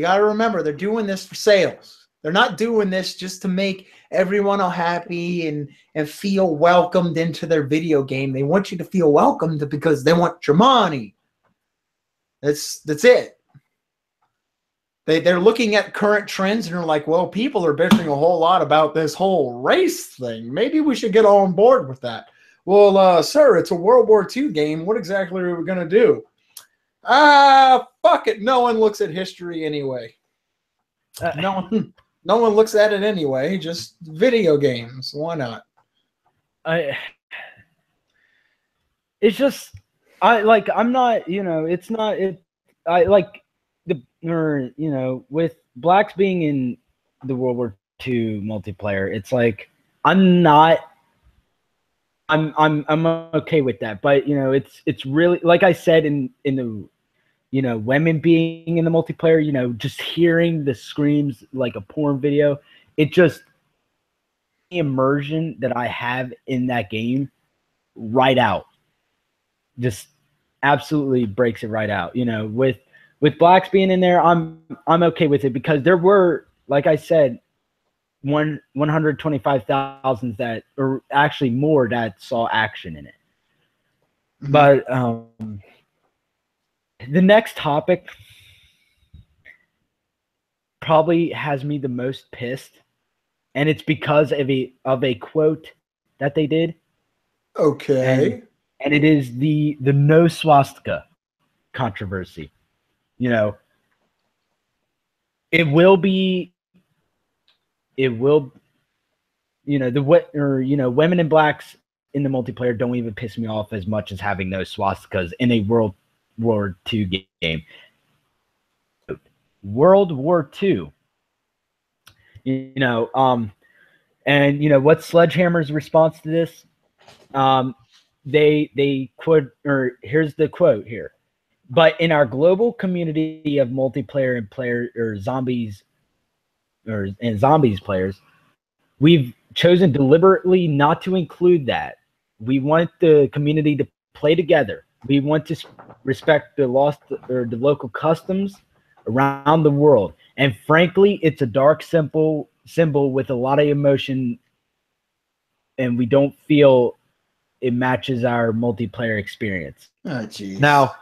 got to remember, they're doing this for sales. They're not doing this just to make everyone all happy and feel welcomed into their video game. They want you to feel welcomed because they want your money. That's it. They're looking at current trends and they're like, well, people are bitching a whole lot about this whole race thing. Maybe we should get on board with that. Well, sir, it's a World War II game. What exactly are we going to do? Fuck it. No one looks at history anyway. No one looks at it anyway. Just video games. Why not? It's just, I'm not, it's not, I like with blacks being in the World War II multiplayer, it's like, I'm okay with that. But, it's really, like I said in the, women being in the multiplayer, just hearing the screams like a porn video, it just, the immersion that I have in that game right out. Just absolutely breaks it right out. With blacks being in there, I'm okay with it because there were, like I said, 125,000 that, or actually more, that saw action in it. Mm-hmm. But the next topic probably has me the most pissed, and it's because of a quote that they did. Okay. And it is the no swastika controversy. It will, women and blacks in the multiplayer don't even piss me off as much as having no swastikas in a World War II game. World War II. And what's Sledgehammer's response to this? They quote, or here's the quote here. But in our global community of multiplayer and player or zombies and zombies players, we've chosen deliberately not to include that. We want the community to play together. We want to respect the local customs around the world. And frankly, it's a dark symbol with a lot of emotion, and we don't feel it matches our multiplayer experience. Oh, geez. Now,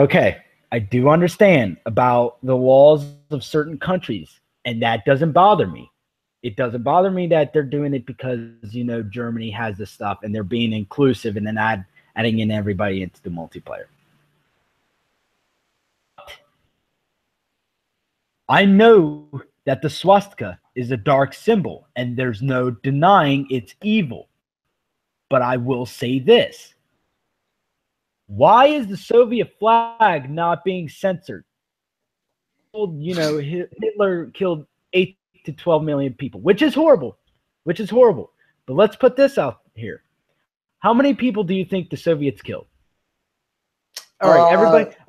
okay, I do understand about the laws of certain countries, and that doesn't bother me. It doesn't bother me that they're doing it because, Germany has this stuff and they're being inclusive and then adding in everybody into the multiplayer. I know that the swastika is a dark symbol and there's no denying it's evil. But I will say this. Why is the Soviet flag not being censored? You know, Hitler killed 8 to 12 million people, which is horrible. But let's put this out here. How many people do you think the Soviets killed? All right,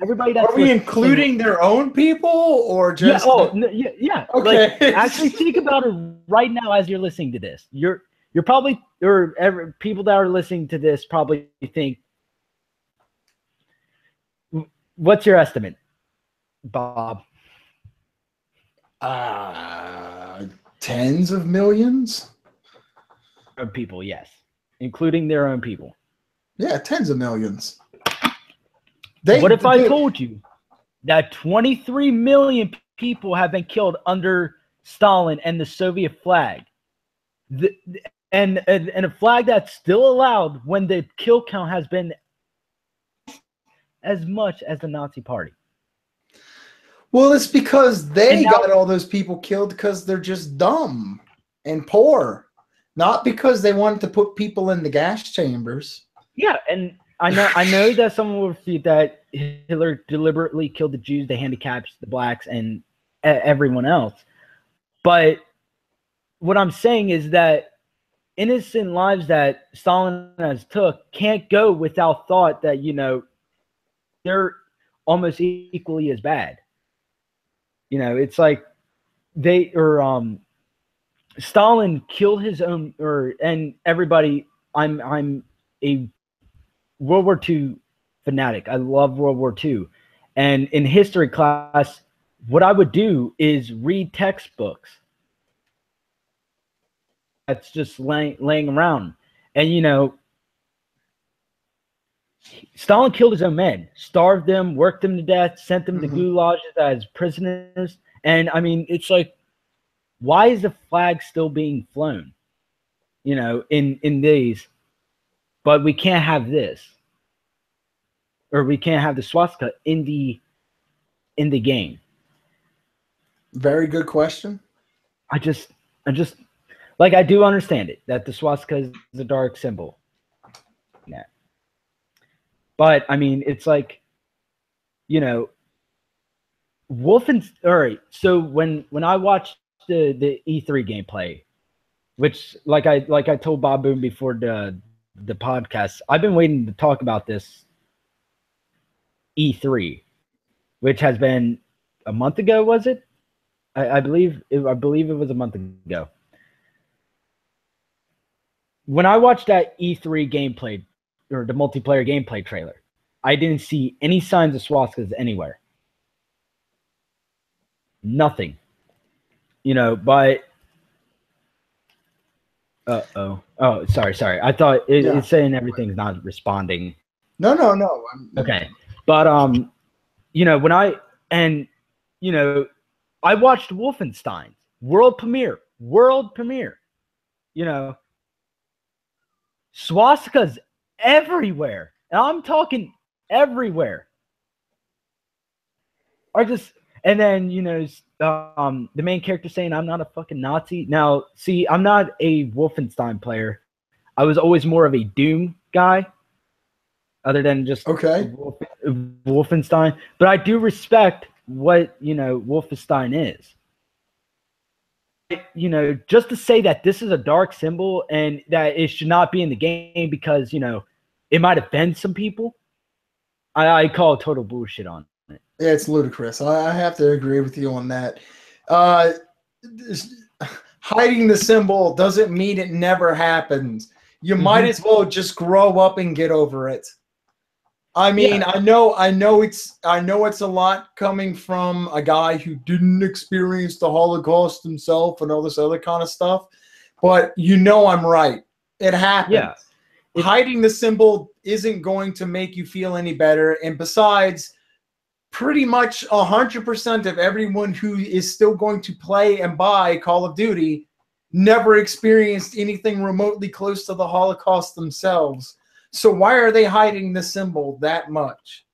everybody that's are we including their own people or just yeah. Okay. Like, actually think about it right now as you're listening to this. You're probably, or people that are listening to this probably think, what's your estimate, Bob? Tens of millions of people, yes, including their own people. Yeah, tens of millions. What if I told you that 23 million people have been killed under Stalin and the Soviet flag, and a flag that's still allowed when the kill count has been as much as the Nazi Party? Well, it's because they got all those people killed because they're just dumb and poor, not because they wanted to put people in the gas chambers. Yeah, and I know that someone will refute that Hitler deliberately killed the Jews, the handicaps, the blacks, and everyone else. But what I'm saying is that innocent lives that Stalin has took can't go without thought that, you know, they're almost equally as bad. You know, it's like Stalin killed his own, and everybody. I'm a World War II fanatic. I love World War II, and in history class, what I would do is read textbooks that's just laying around, and you know, Stalin killed his own men, starved them, worked them to death, sent them to gulags as prisoners. And I mean, it's like, why is the flag still being flown? You know, in these, but we can't have this, or we can't have the swastika in the game. Very good question. I just like, I do understand it that the swastika is a dark symbol. Yeah. But I mean, it's like, you know, all right. So when I watched the E3 gameplay, which like I told BobBoom before the podcast, I've been waiting to talk about this E3, which has been a month ago, was it? I believe it was a month ago. When I watched that E3 gameplay, or the multiplayer gameplay trailer, I didn't see any signs of swastikas anywhere. Nothing. You know, but oh, sorry. I thought it's saying everything's not responding. No. Okay. But you know, you know, I watched Wolfenstein's world premiere. You know, swastikas everywhere. And I'm talking everywhere. And then, you know, the main character saying, "I'm not a fucking Nazi." Now, see, I'm not a Wolfenstein player. I was always more of a Doom guy, other than just Wolfenstein. But I do respect what, you know, Wolfenstein is. You know, just to say that this is a dark symbol and that it should not be in the game because, you know, it might offend some people, I call total bullshit on it. Yeah, it's ludicrous. I have to agree with you on that. Hiding the symbol doesn't mean it never happens. You might as well just grow up and get over it. I mean, I know it's a lot coming from a guy who didn't experience the Holocaust himself and all this other kind of stuff, but you know I'm right. It happened. Yeah. Hiding the symbol isn't going to make you feel any better, and besides, pretty much 100% of everyone who is still going to play and buy Call of Duty never experienced anything remotely close to the Holocaust themselves. So why are they hiding the symbol that much?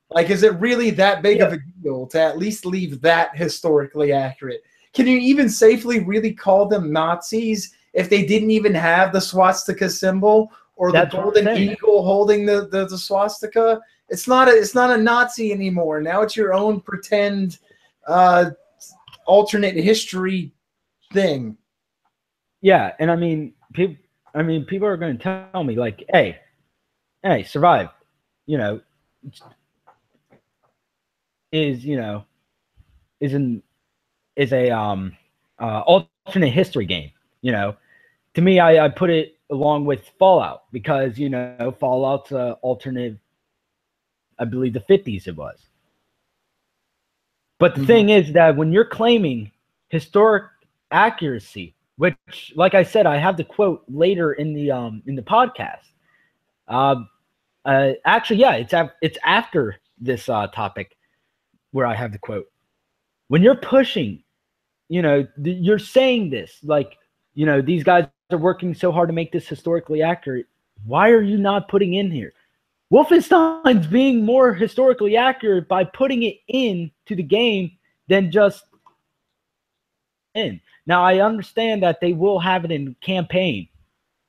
Like, is it really that big of a deal to at least leave that historically accurate? Can you even safely really call them Nazis if they didn't even have the swastika symbol? or the That's what I'm golden saying. eagle holding the swastika. It's not a Nazi anymore. Now it's your own pretend alternate history thing. Yeah, and I mean, people are going to tell me like, hey, survive, you know, is you know is an is a alternate history game. You know, to me, I put it along with Fallout because Fallout's alternate. I believe the 50s it was. But the thing is that when you're claiming historic accuracy, which, like I said, I have the quote later in the podcast. Actually, yeah, it's after this topic where I have the quote. When you're pushing, you're saying this like, these guys are working so hard to make this historically accurate. Why are you not putting in here? Wolfenstein's being more historically accurate by putting it into the game than just in. Now, I understand that they will have it in campaign,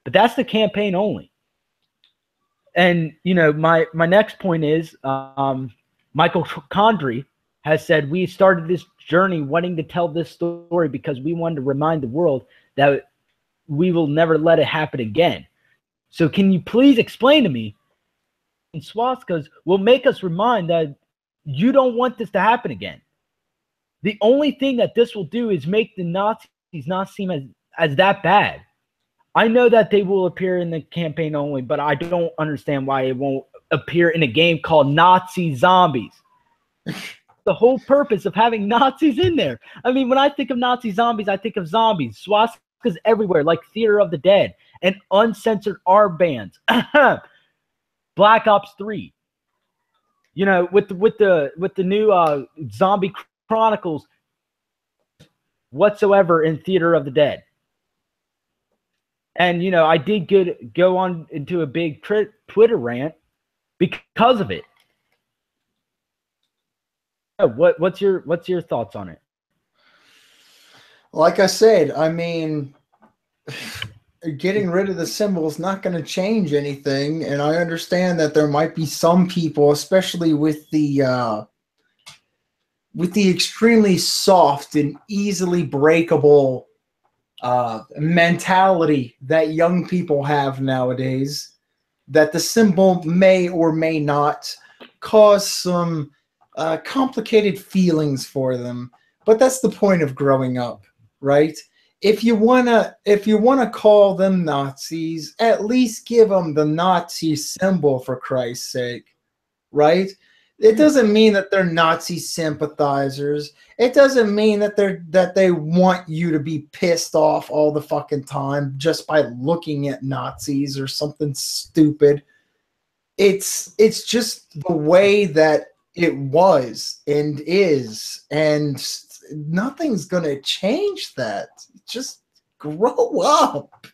but that's the campaign only. And, my next point is Michael Condrey has said, we started this journey wanting to tell this story because we wanted to remind the world that we will never let it happen again. So can you please explain to me, and swastikas will make us remind that you don't want this to happen again. The only thing that this will do is make the Nazis not seem as that bad. I know that they will appear in the campaign only, but I don't understand why it won't appear in a game called Nazi Zombies. The whole purpose of having Nazis in there. I mean, when I think of Nazi zombies, I think of zombies, swastikas everywhere, like Theater of the Dead, and uncensored armbands. Black Ops 3. With the new Zombie Chronicles whatsoever in Theater of the Dead. And I did go on into a big Twitter rant because of it. What's your thoughts on it? Like I said, I mean, getting rid of the symbol is not going to change anything, and I understand that there might be some people, especially with the extremely soft and easily breakable mentality that young people have nowadays, that the symbol may or may not cause some complicated feelings for them. But that's the point of growing up, right? If you wanna call them Nazis, at least give them the Nazi symbol, for Christ's sake, right? It doesn't mean that they're Nazi sympathizers. It doesn't mean that they want you to be pissed off all the fucking time just by looking at Nazis or something stupid. It's just the way that it was and is, and nothing's gonna change that. Just grow up.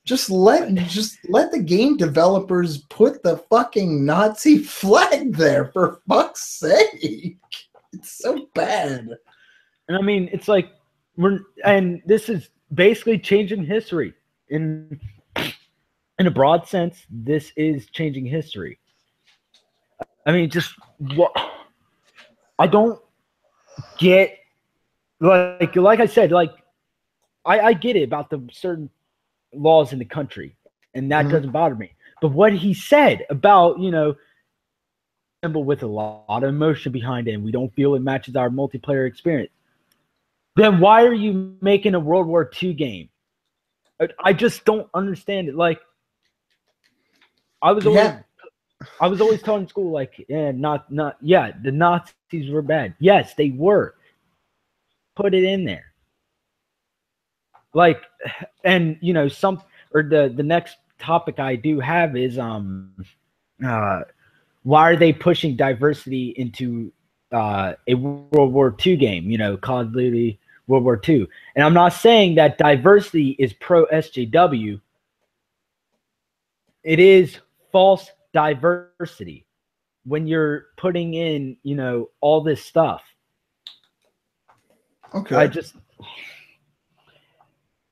Just let the game developers put the fucking Nazi flag there, for fuck's sake. It's so bad. And I mean, it's like and this is basically changing history in a broad sense. This is changing history. I mean, just what I don't get, like I said, like I get it about the certain laws in the country, and that doesn't bother me. But what he said about, symbol with a lot of emotion behind it, and we don't feel it matches our multiplayer experience, then why are you making a World War II game? I just don't understand it. Like, I was always taught in school, like, the Nazis were bad. Yes, they were. Put it in there. Like, and the next topic I do have is why are they pushing diversity into a World War II game? Call of Duty World War II. And I'm not saying that diversity is pro SJW. It is false diversity when you're putting in, all this stuff. Okay.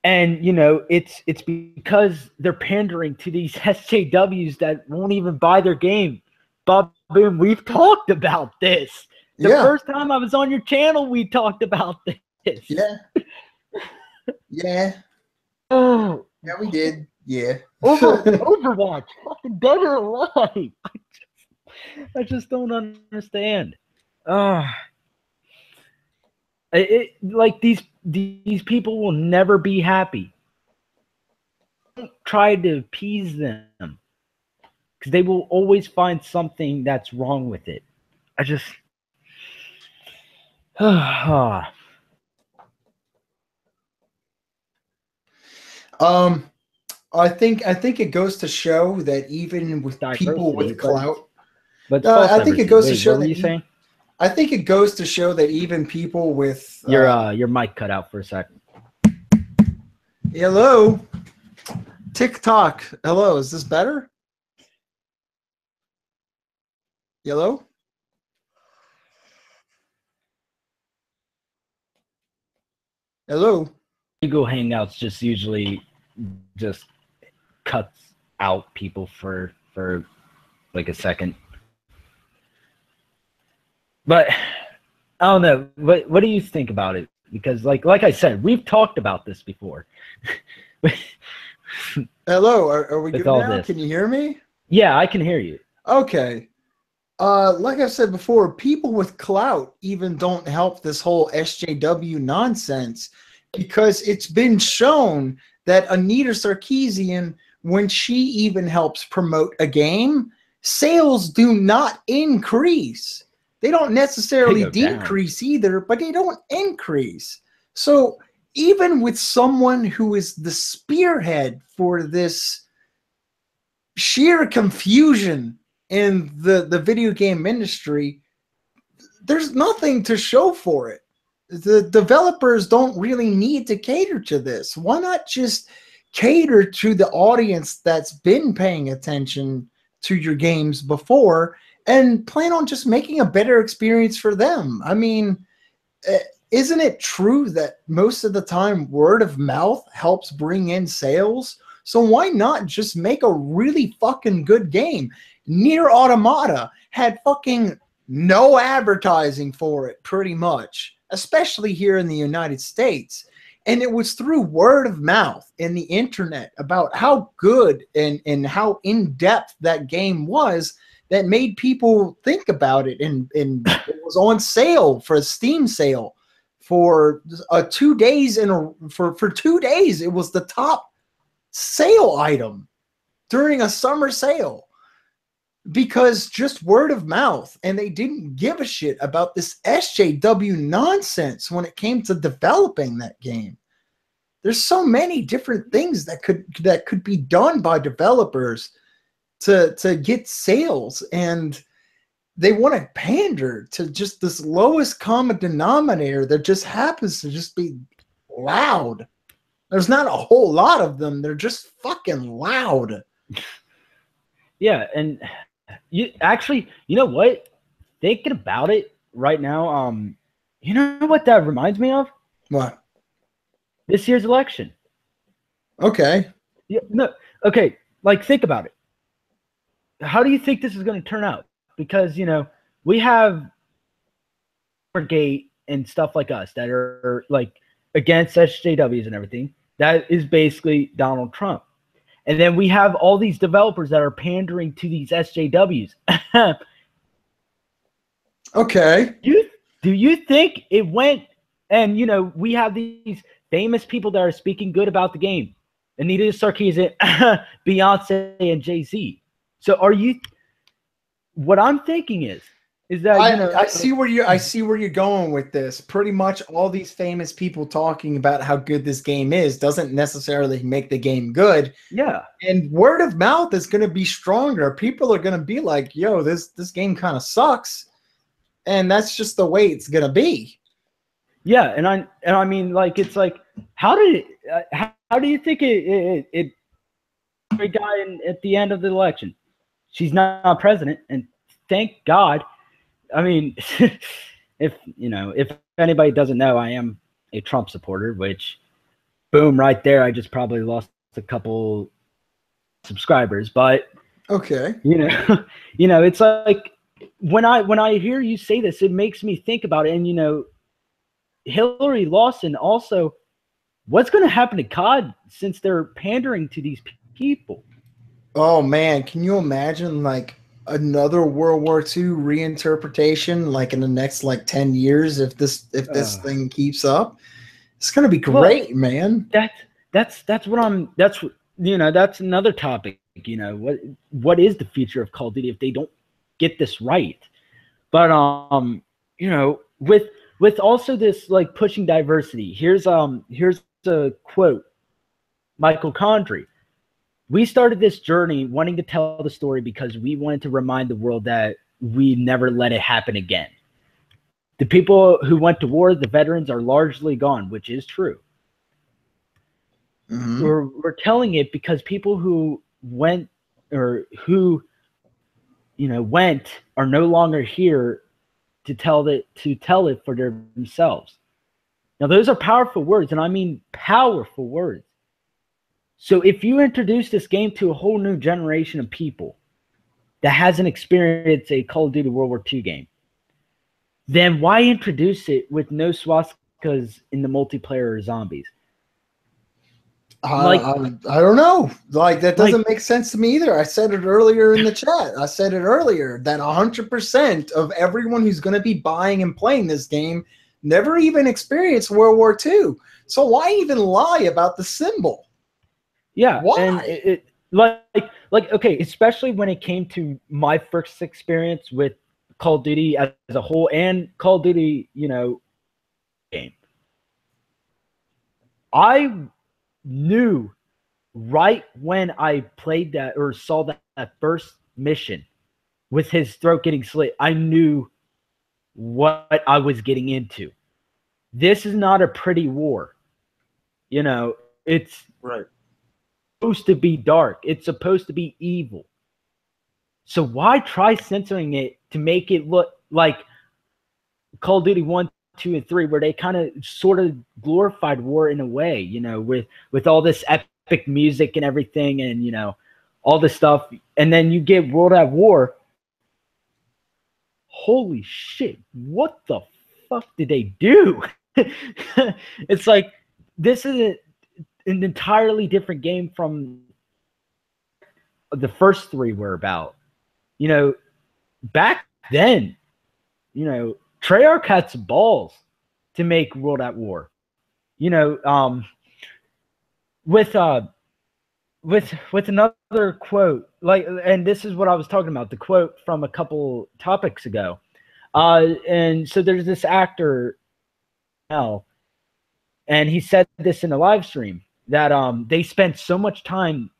And, you know, it's because they're pandering to these SJWs that won't even buy their game. BobBoom, we've talked about this. The Yeah. first time I was on your channel, we talked about this. Yeah. Yeah. Oh, Yeah, we did. Yeah. Overwatch, fucking dead or alive. I just don't understand. Like these people will never be happy. Don't try to appease them because they will always find something that's wrong with it. I just I think it goes to show that even with people with clout, but false I think it diversity. goes to Wait, show what were that you saying? I think it goes to show that even people with Your mic cut out for a second. hello, TikTok. Hello, is this better? Hello? Hello? Google Hangouts just usually just cuts out people for like a second. But I don't know. What do you think about it? Because like I said, we've talked about this before. Hello, are we good now? This. Can you hear me? Yeah, I can hear you. Okay. Like I said before, people with clout even don't help this whole SJW nonsense, because it's been shown that Anita Sarkeesian, when she even helps promote a game, sales do not increase. They don't necessarily decrease either, but they don't increase. So even with someone who is the spearhead for this sheer confusion in the video game industry, there's nothing to show for it. The developers don't really need to cater to this. Why not just cater to the audience that's been paying attention to your games before and plan on just making a better experience for them? I mean, isn't it true that most of the time word of mouth helps bring in sales? So why not just make a really fucking good game? Nier Automata had fucking no advertising for it, pretty much, especially here in the United States. And it was through word of mouth and the internet about how good and how in-depth that game was that made people think about it. And it was on sale for a Steam sale for 2 days for 2 days. It was the top sale item during a summer sale, because just word of mouth, and they didn't give a shit about this SJW nonsense when it came to developing that game. There's so many different things that could be done by developers to get sales, and they want to pander to just this lowest common denominator that just happens to just be loud. There's not a whole lot of them. They're just fucking loud. Yeah, and you know what? Thinking about it right now, you know what that reminds me of? What? This year's election. Okay. Yeah, no, okay, like think about it. How do you think this is going to turn out? Because, you know, we have Gate and stuff like us that are like against SJWs and everything. That is basically Donald Trump. And then we have all these developers that are pandering to these SJWs. Okay. Do you think it went, and, you know, we have these famous people that are speaking good about the game. Anita Sarkeesian, Beyonce, and Jay-Z. So what I'm thinking is that, you know, I see where you're going with this. Pretty much all these famous people talking about how good this game is doesn't necessarily make the game good. Yeah. And word of mouth is going to be stronger. People are going to be like, yo, this game kind of sucks. And that's just the way it's going to be. Yeah, and I mean, like, it's like, how do you think it great guy at the end of the election? She's not president, and thank God. I mean, if anybody doesn't know, I am a Trump supporter, which Boom, right there. I just probably lost a couple subscribers, but Okay. it's like when I hear you say this, it makes me think about it. And Hillary Lawson also, what's going to happen to COD since they're pandering to these people? Oh man, can you imagine like another World War II reinterpretation like in the next like 10 years if this thing keeps up? It's gonna be Well, great, man. that's what I'm that's that's another topic. What is the future of Call of Duty if they don't get this right? But with also this like pushing diversity, here's a quote, Michael Condrey. We started this journey wanting to tell the story because we wanted to remind the world that we never let it happen again. The people who went to war, the veterans, are largely gone, which is true. Mm-hmm. We're telling it because people who went or who went are no longer here to tell it for themselves. Now, those are powerful words, and I mean powerful words. So if you introduce this game to a whole new generation of people that hasn't experienced a Call of Duty World War II game, then why introduce it with no swastikas in the multiplayer or zombies? I don't know. Like that doesn't make sense to me either. I said it earlier in the chat. I said it earlier that 100% of everyone who's going to be buying and playing this game never even experienced World War II. So why even lie about the symbol? Yeah, why? And it okay, especially when it came to my first experience with Call of Duty as a whole and Call of Duty, game. I knew right when I played that or saw that first mission with his throat getting slit, I knew what I was getting into. This is not a pretty war. It's right. supposed to be dark. It's supposed to be evil. So why try censoring it to make it look like Call of Duty 1, 2, and 3, where they kind of sort of glorified war in a way, with all this epic music and everything and, all this stuff. And then you get World at War. Holy shit, what the fuck did they do? It's like, this is an entirely different game from the first three were about. Back then, Treyarch had some balls to make World at War. With another quote, and this is what I was talking about, the quote from a couple topics ago. And so there's this actor now, and he said this in a live stream that they spent so much time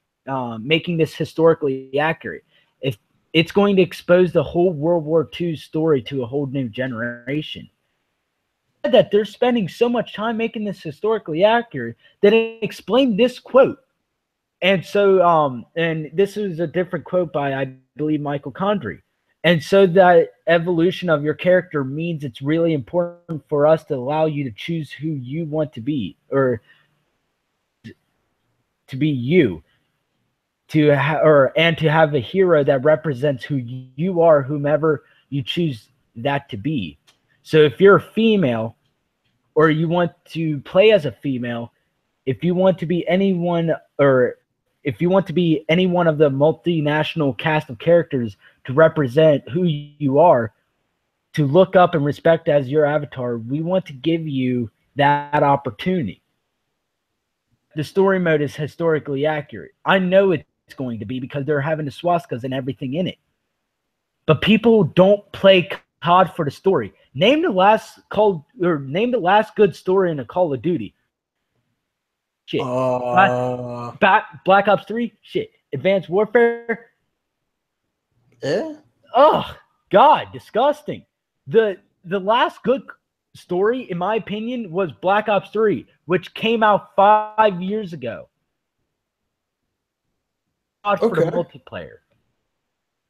making this historically accurate. If it's going to expose the whole World War II story to a whole new generation. That they're spending so much time making this historically accurate that it explained this quote. And so, and this is a different quote by, I believe, Michael Condrey. And so that evolution of your character means it's really important for us to allow you to choose who you want to be, or to be you, and to have a hero that represents who you are, whomever you choose that to be. So if you're a female or you want to play as a female, if you want to be anyone, or if you want to be any one of the multinational cast of characters to represent who you are, to look up and respect as your avatar, we want to give you that opportunity. The story mode is historically accurate. I know it's going to be because they're having the swastikas and everything in it. But people don't play COD for the story. Name the last good story in a Call of Duty. Shit. Black Ops 3? Shit. Advanced Warfare? Yeah. Oh, God, disgusting. The last good story, in my opinion, was Black Ops 3, which came out 5 years ago. For the multiplayer.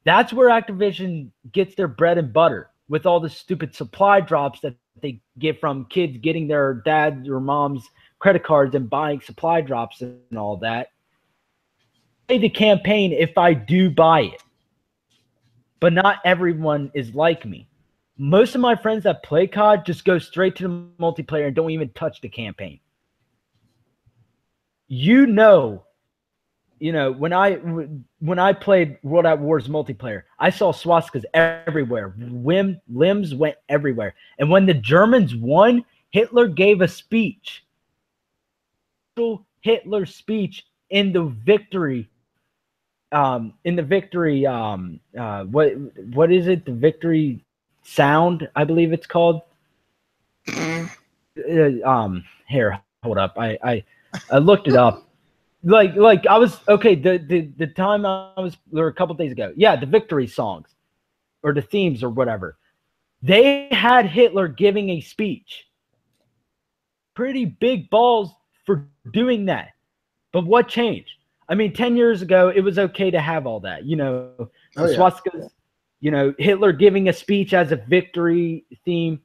That's where Activision gets their bread and butter, with all the stupid supply drops that they get from kids getting their dads or moms credit cards and buying supply drops and all that. I pay the campaign if I do buy it. But not everyone is like me. Most of my friends that play COD just go straight to the multiplayer and don't even touch the campaign. When I played World at War's multiplayer, I saw swastikas everywhere. Limbs went everywhere. And when the Germans won, Hitler gave a speech. Hitler's speech in the victory. What is it? The victory sound, I believe it's called. Here, hold up. I looked it up. Like I was okay. The time I was there a couple days ago. Yeah, the victory songs, or the themes, or whatever. They had Hitler giving a speech. Pretty big balls for doing that. But what changed? I mean, 10 years ago, it was okay to have all that. Swastikas. Hitler giving a speech as a victory theme.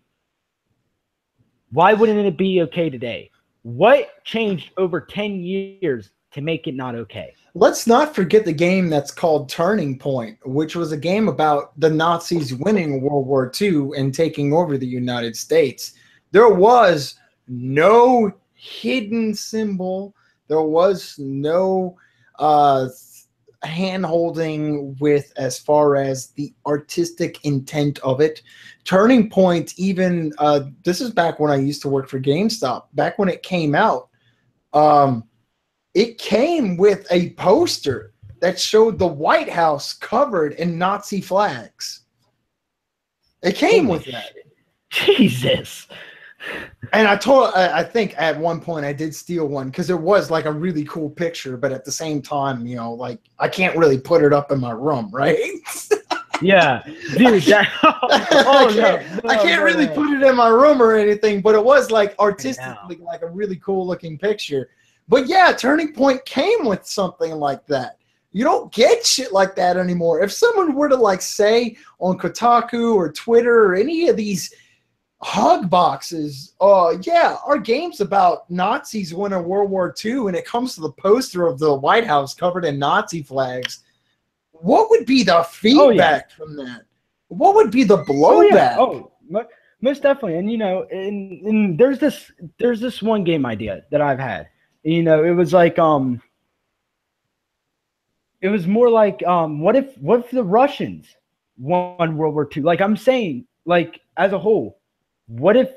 Why wouldn't it be okay today? What changed over 10 years to make it not okay? Let's not forget the game that's called Turning Point, which was a game about the Nazis winning World War II and taking over the United States. There was no hidden symbol. There was no hand-holding with as far as the artistic intent of it. Turning Point, even this is back when I used to work for GameStop. Back when it came out, it came with a poster that showed the White House covered in Nazi flags. It came with that. Jesus. And I think at one point I did steal one because it was like a really cool picture, but at the same time, like I can't really put it up in my room, right? Yeah, dude. I can't really put it in my room or anything, but it was like artistically like a really cool looking picture. But yeah, Turning Point came with something like that. You don't get shit like that anymore. If someone were to like say on Kotaku or Twitter or any of these hug boxes, yeah, our game's about Nazis winning World War II, and it comes to the poster of the White House covered in Nazi flags, what would be the feedback from that? What would be the blowback? Most definitely. And and there's this one game idea that I've had. It was like it was more like what if the Russians won World War II? Like I'm saying, like as a whole, what if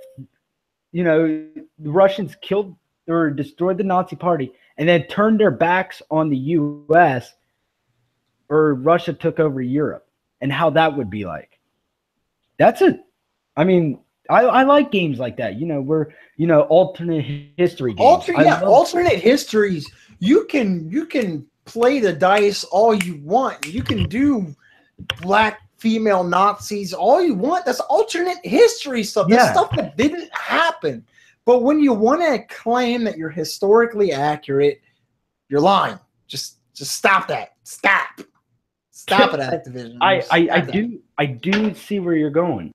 the Russians killed or destroyed the Nazi party and then turned their backs on the US, or Russia took over Europe, and how that would be like? I like games like that, where alternate history games. Alternate histories. You can play the dice all you want. You can do black female Nazis all you want. That's alternate history stuff. That's stuff that didn't happen. But when you want to claim that you're historically accurate, you're lying. Just stop that. Stop it, Activision. I do see where you're going.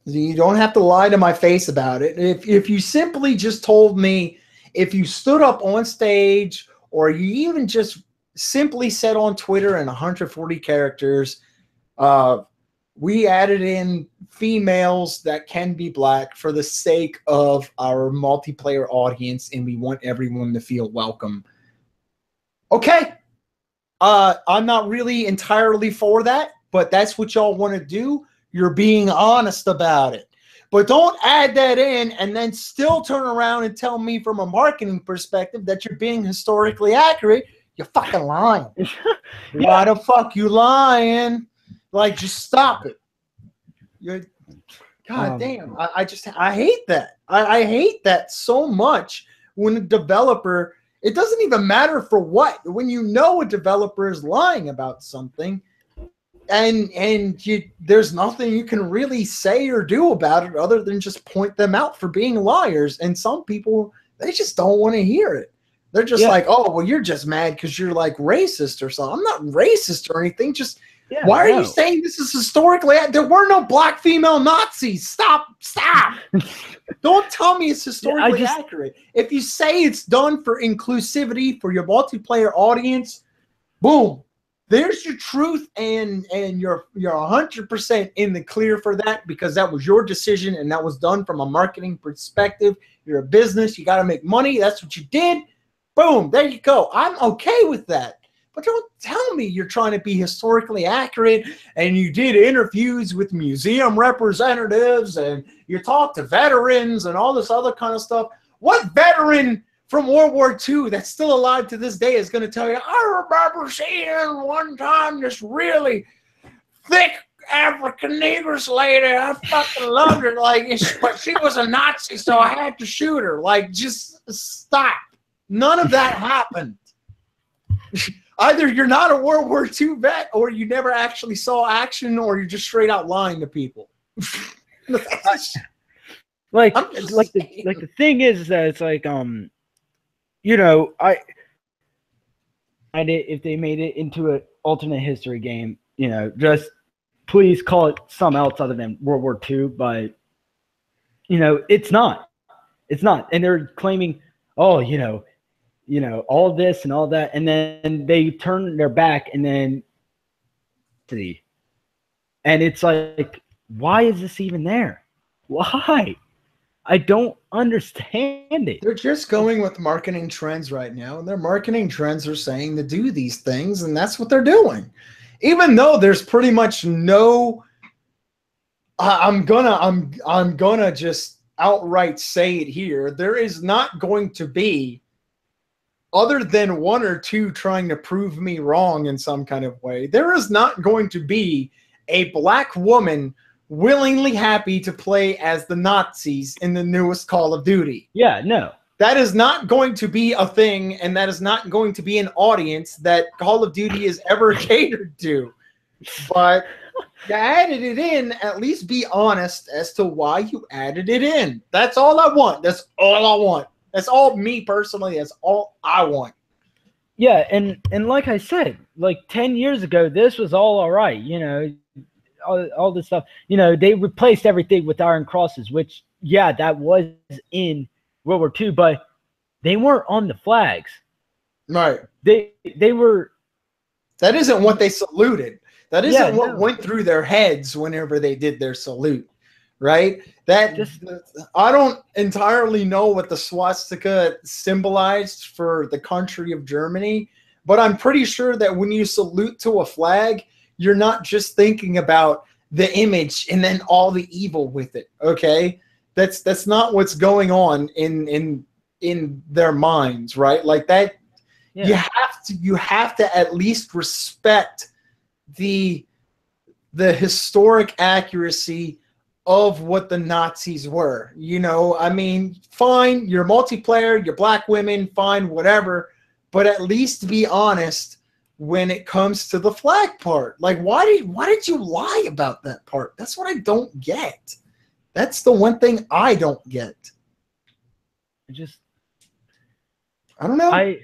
You don't have to lie to my face about it. If you simply just told me, if you stood up on stage, or you even just simply said on Twitter in 140 characters, we added in females that can be black for the sake of our multiplayer audience, and we want everyone to feel welcome. Okay. I'm not really entirely for that, but that's what y'all want to do. You're being honest about it. But don't add that in and then still turn around and tell me from a marketing perspective that you're being historically accurate. You're fucking lying. Why the fuck you lying? Like, just stop it. God damn. I hate that. I hate that so much when a developer, it doesn't even matter for what. When you know a developer is lying about something, and there's nothing you can really say or do about it other than just point them out for being liars. And some people, they just don't want to hear it. They're just like, oh, well, you're just mad because you're like racist or something. I'm not racist or anything. Just Yeah, Why are no. you saying this is historically? There were no black female Nazis. Stop. Don't tell me it's historically accurate. If you say it's done for inclusivity for your multiplayer audience, boom. There's your truth, and you're 100% in the clear for that, because that was your decision and that was done from a marketing perspective. You're a business. You got to make money. That's what you did. Boom. There you go. I'm okay with that. But don't tell me you're trying to be historically accurate and you did interviews with museum representatives and you talked to veterans and all this other kind of stuff. What veteran from World War II that's still alive to this day is going to tell you, I remember seeing one time this really thick African Negress lady. I fucking loved her. But she was a Nazi, so I had to shoot her. Just stop. None of that happened. Either you're not a World War II vet, or you never actually saw action, or you're just straight out lying to people. The thing is that it's like, if they made it into an alternate history game, just please call it something else other than World War II. But it's not, and they're claiming, all this and all that, and then they turn their back, and then it's like, why is this even there? Why? I don't understand it. They're just going with marketing trends right now, and their marketing trends are saying to do these things, and that's what they're doing. Even though there's pretty much no, I'm gonna just outright say it here. There is not going to be, other than one or two trying to prove me wrong in some kind of way, there is not going to be a black woman willingly happy to play as the Nazis in the newest Call of Duty. Yeah, no. That is not going to be a thing, and that is not going to be an audience that Call of Duty is ever catered to. But you added it in, at least be honest as to why you added it in. That's all I want. That's all I want. That's all me personally. That's all I want. Yeah, and like I said, 10 years ago, this was all right. All this stuff. They replaced everything with Iron Crosses, which, yeah, that was in World War II, but they weren't on the flags. Right. They were. That isn't what they saluted. That isn't what went through their heads whenever they did their salute. Right? I don't entirely know what the swastika symbolized for the country of Germany, but I'm pretty sure that when you salute to a flag, you're not just thinking about the image and then all the evil with it. Okay? That's not what's going on in their minds, right? Like that. Yeah. You have to at least respect the historic accuracy of what the Nazis were. I mean, fine, you're multiplayer, you're black women, fine, whatever, but at least be honest when it comes to the flag part. Why did you lie about that part? That's what I don't get. That's the one thing I don't get. I don't know.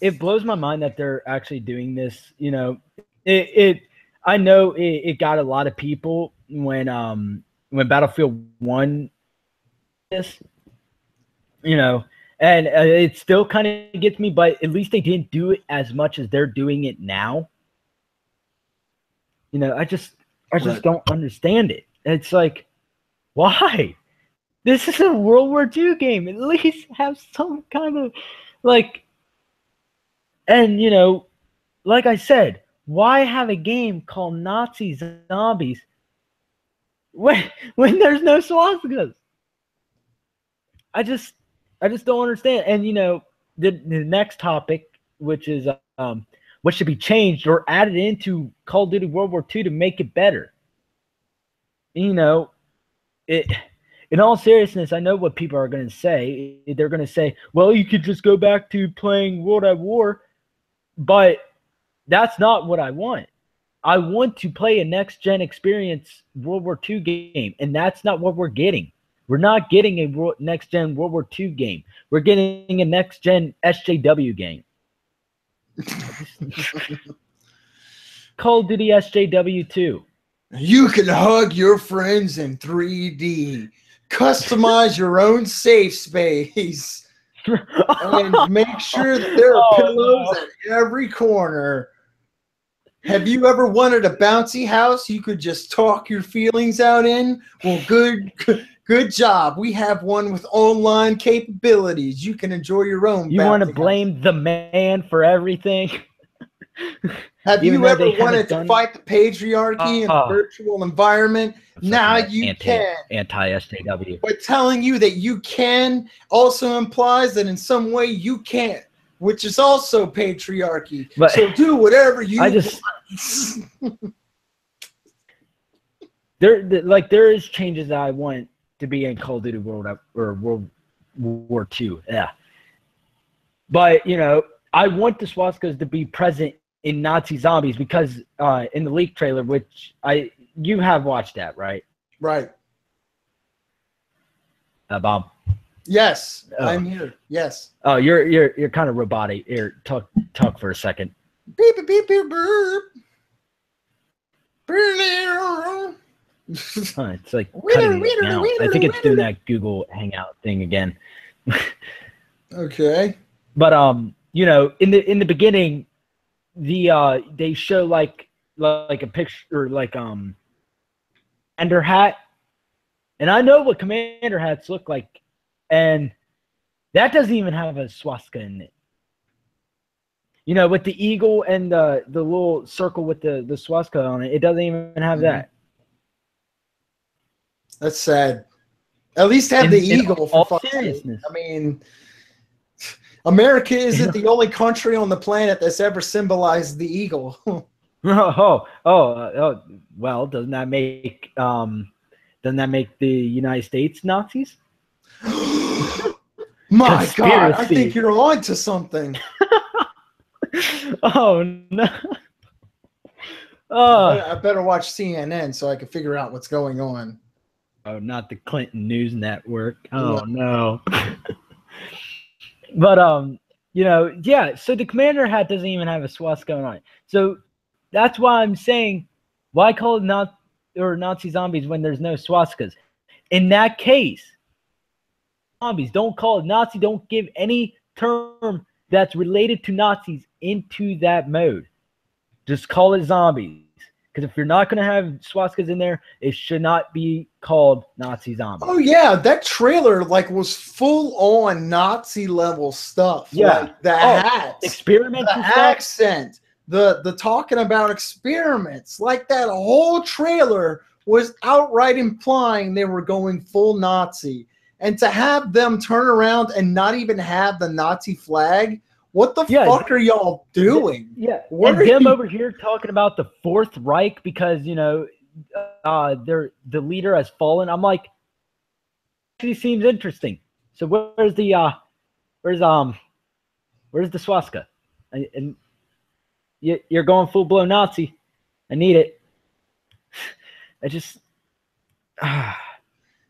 It blows my mind that they're actually doing this. I know it got a lot of people when Battlefield 1 this, and it still kind of gets me, but at least they didn't do it as much as they're doing it now. I just don't understand it. It's like, why? This is a World War II game. At least have some kind of and like I said, why have a game called Nazi Zombies when there's no swastikas? I just don't understand. And the next topic, which is what should be changed or added into Call of Duty World War II to make it better. In all seriousness, I know what people are going to say. They're going to say, well, you could just go back to playing World at War, but that's not what I want. I want to play a next-gen experience World War II game, and that's not what we're getting. We're not getting a next-gen World War II game. We're getting a next-gen SJW game. Call of Duty SJW2. You can hug your friends in 3D. Customize your own safe space. And make sure that there are pillows at every corner. Have you ever wanted a bouncy house you could just talk your feelings out in? Well, good job. We have one with online capabilities. You can enjoy your own. You want to blame the man for everything? Have you ever wanted to fight the patriarchy in a virtual environment? Now you can. Anti-SJW. But telling you that you can also implies that in some way you can't, which is also patriarchy. But so do whatever you want. There is changes that I want to be in Call of Duty World War II. Yeah. But, you know, I want the swastikas to be present in Nazi Zombies because in the leak trailer, which you have watched that, right? Right. Bob. Yes, I'm here. Yes. Oh, you're kind of robotic. Here, talk for a second. Beep beep beep beep beep. It's like cutting it out. I think it's doing that Google Hangout thing again. Okay. But you know, in the beginning, they show like a picture, like commander hat, and I know what commander hats look like, and that doesn't even have a swastika in it. You know, with the eagle and the little circle with the swastika on it, it doesn't even have that. That's sad. At least have the eagle for fuck's sake. I mean, America isn't the only country on the planet that's ever symbolized the eagle. Well, doesn't that make the United States Nazis? My God, I think you're on to something. Oh no. I better watch CNN so I can figure out what's going on. Oh, not the Clinton News Network. Oh no. But you know, yeah, so the commander hat doesn't even have a swastika on it. So that's why I'm saying, why call it Nazi Zombies when there's no swastikas? In that case, zombies, don't call it Nazi, don't give any term that's related to Nazis into that mode. Just call it zombies. Because if you're not going to have swastikas in there, it should not be called Nazi Zombies. Oh yeah, that trailer was full on Nazi level stuff. Yeah, like the hats, experiments, the accent, the talking about experiments. Like that whole trailer was outright implying they were going full Nazi. And to have them turn around and not even have the Nazi flag, what the fuck are y'all doing? Yeah, and them over here talking about the Fourth Reich because, you know, the leader has fallen. I'm like, actually seems interesting. So where's the swastika? And you're going full blown Nazi. I need it. I just.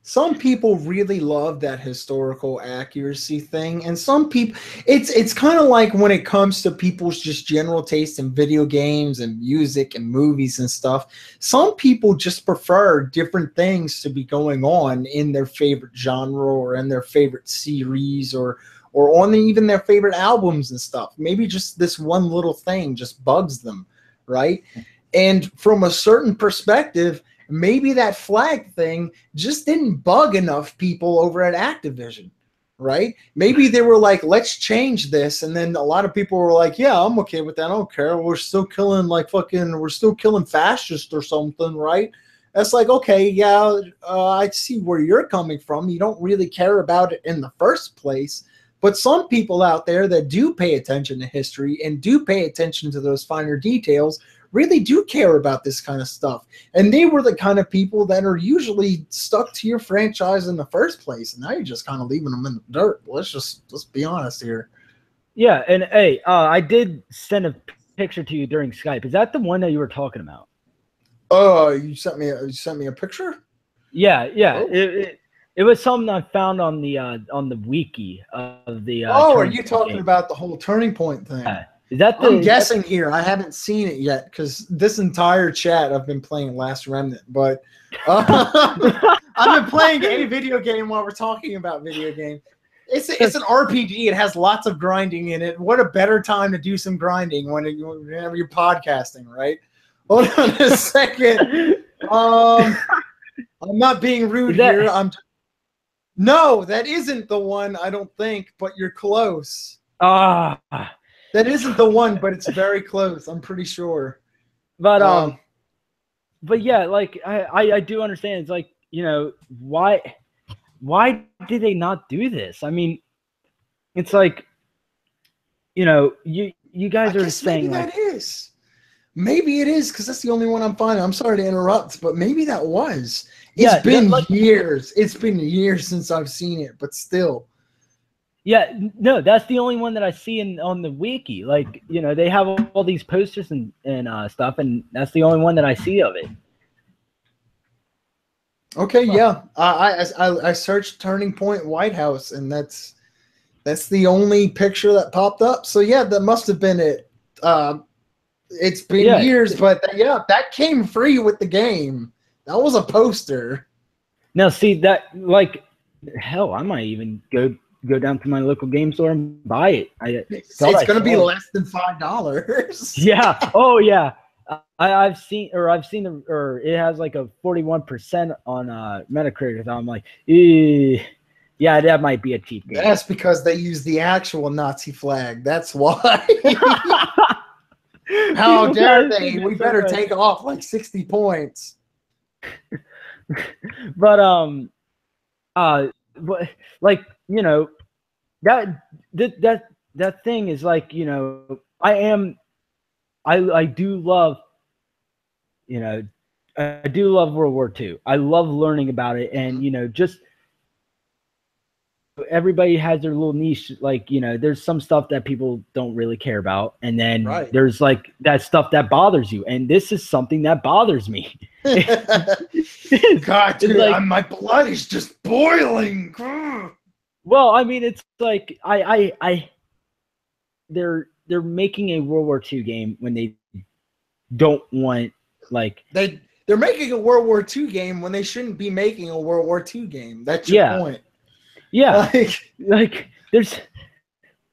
Some people really love that historical accuracy thing, and some people, it's kind of like when it comes to people's just general taste in video games and music and movies and stuff. Some people just prefer different things to be going on in their favorite genre or in their favorite series or on even their favorite albums and stuff. Maybe just this one little thing just bugs them, right? And from a certain perspective, maybe that flag thing just didn't bug enough people over at Activision, right? Maybe they were like, let's change this. And then a lot of people were like, yeah, I'm okay with that. I don't care. We're still killing we're still killing fascists or something, right? That's like, okay, yeah, I see where you're coming from. You don't really care about it in the first place. But some people out there that do pay attention to history and do pay attention to those finer details really do care about this kind of stuff. And they were the kind of people that are usually stuck to your franchise in the first place. And now you're just kind of leaving them in the dirt. Let's be honest here. Yeah, and hey, I did send a picture to you during Skype. Is that the one that you were talking about? Oh, you sent me a picture? Yeah. Oh. It was something I found on the wiki of the. Are you talking about the whole Turning Point thing? Is that I'm guessing here. I haven't seen it yet because this entire chat I've been playing Last Remnant, but I've been playing a video game while we're talking about video game. It's an RPG. It has lots of grinding in it. What a better time to do some grinding whenever you're podcasting, right? Hold on a second. I'm not being rude here. No, that isn't the one, I don't think, but you're close. That isn't the one, but it's very close. I'm pretty sure. But yeah, like I do understand. It's like, you know, why did they not do this? I mean, it's like, you know, you guys are saying maybe that is. Maybe it is because that's the only one I'm finding. I'm sorry to interrupt, but maybe that was. It's been years. It's been years since I've seen it, but still. Yeah, no, that's the only one that I see on the wiki. Like, you know, they have all these posters and stuff, and that's the only one that I see of it. Okay, yeah. I searched Turning Point White House, and that's the only picture that popped up. So yeah, that must have been it. It's been years, but that came free with the game. That was a poster. Now, see that, like, hell, I might even go down to my local game store and buy it. It's going to be less than $5. Yeah. Oh, yeah. I've seen or it has like a 41% on Metacritic. So I'm like, yeah, that might be a cheap game. That's because they use the actual Nazi flag. That's why. How dare they? We better take off like 60 points. But like, you know, that thing is like, you know, I do love, you know, I do love World War II. I love learning about it, and you know, just everybody has their little niche. Like, you know, there's some stuff that people don't really care about, and then there's like that stuff that bothers you, and this is something that bothers me. God, dude, like, my blood is just boiling. Well, I mean, it's like they're making a World War II game when they don't want, like, they're making a World War II game when they shouldn't be making a World War II game. That's your point. Yeah, like there's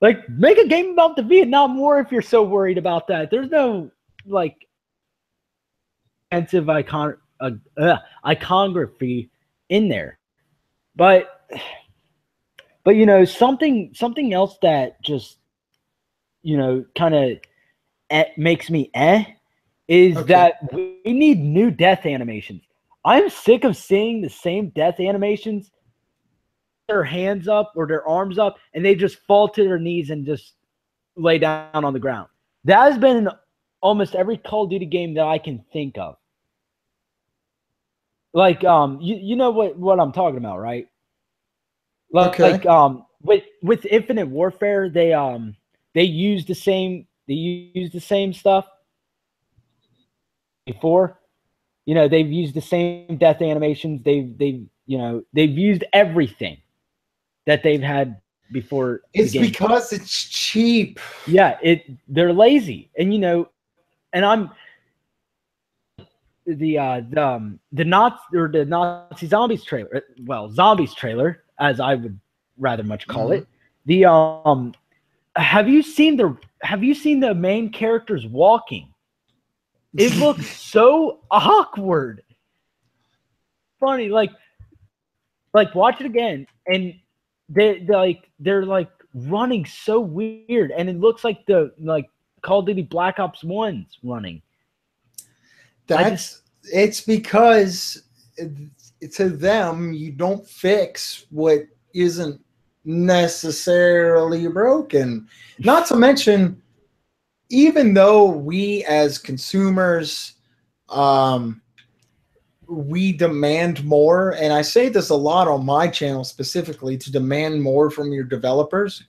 like, make a game about the Vietnam War if you're so worried about that. There's no like offensive iconography in there, but you know, something else that just, you know, kind of makes me is that we need new death animations. I'm sick of seeing the same death animations. Their hands up or their arms up, and they just fall to their knees and just lay down on the ground. That has been in almost every Call of Duty game that I can think of. Like, you know what I'm talking about, right? Like, with Infinite Warfare, they use the same stuff before. You know, they've used the same death animations. They've you know, they've used everything that they've had before. It's because it's cheap. Yeah, they're lazy, and you know, and I'm the Nazi Zombies trailer. Well, Zombies trailer, as I would rather much call it. The have you seen the main characters walking? It looks so awkward. Funny, like watch it again, and they're like running so weird, and it looks like the Call of Duty Black Ops 1's running. It's because to them, you don't fix what isn't necessarily broken. Not to mention, even though we as consumers, we demand more, and I say this a lot on my channel specifically, to demand more from your developers.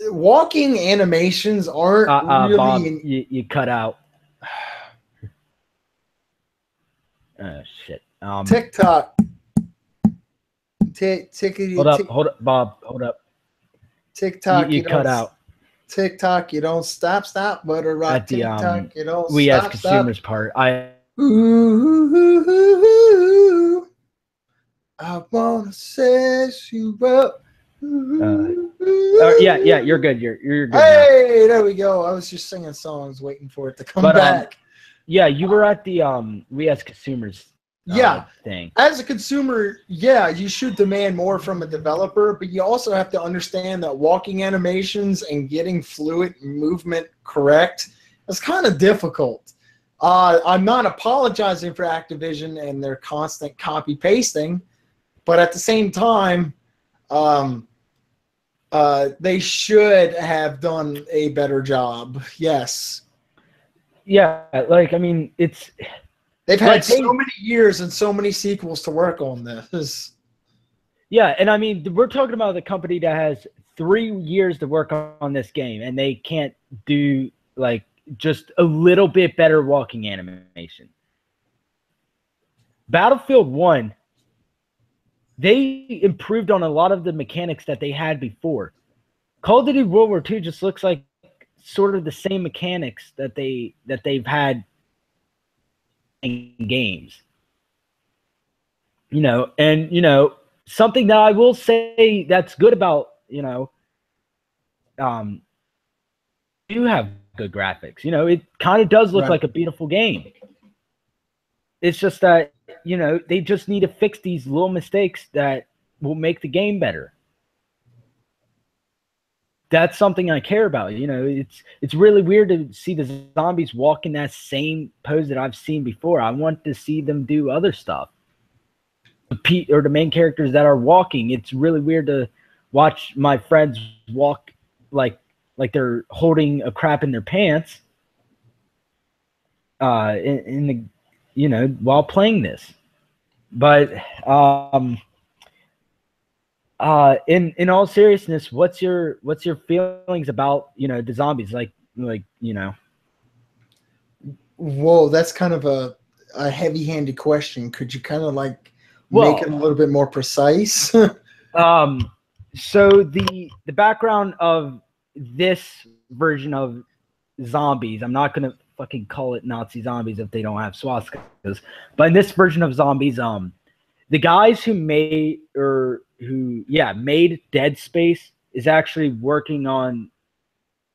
Walking animations aren't really. Bob, you cut out. Shit. TikTok. Hold up, Bob. Hold up. TikTok, You cut out TikTok, you don't stop, butter rock. at the TikTok, you don't we as stop, consumers part. Ooh, I wanna set you up. Yeah, you're good. You're good. Hey, now. There we go. I was just singing songs, waiting for it to come back. Yeah, you were at the we as consumers thing. As a consumer, yeah, you should demand more from a developer, but you also have to understand that walking animations and getting fluid movement correct is kind of difficult. I'm not apologizing for Activision and their constant copy pasting, but at the same time, they should have done a better job. Yes. Yeah, like I mean, they've had so many years and so many sequels to work on this. Yeah, and I mean, we're talking about the company that has 3 years to work on this game, and they can't do like just a little bit better walking animation. Battlefield 1, they improved on a lot of the mechanics that they had before. Call of Duty World War II just looks like sort of the same mechanics that they've had in games. And something that I will say that's good about, do have good graphics. It kind of does look like a beautiful game. It's just that, they just need to fix these little mistakes that will make the game better. That's something I care about. It's really weird to see the zombies walk in that same pose that I've seen before. I want to see them do other stuff. The main characters that are walking, it's really weird to watch my friends walk like they're holding a crap in their pants in the while playing this. But in all seriousness, what's your feelings about the zombies? Whoa, that's kind of a heavy-handed question. Could you kind of make it a little bit more precise? So the background of this version of zombies, I'm not gonna fucking call it Nazi zombies if they don't have swastikas, but in this version of zombies, the guys who made Dead Space is actually working on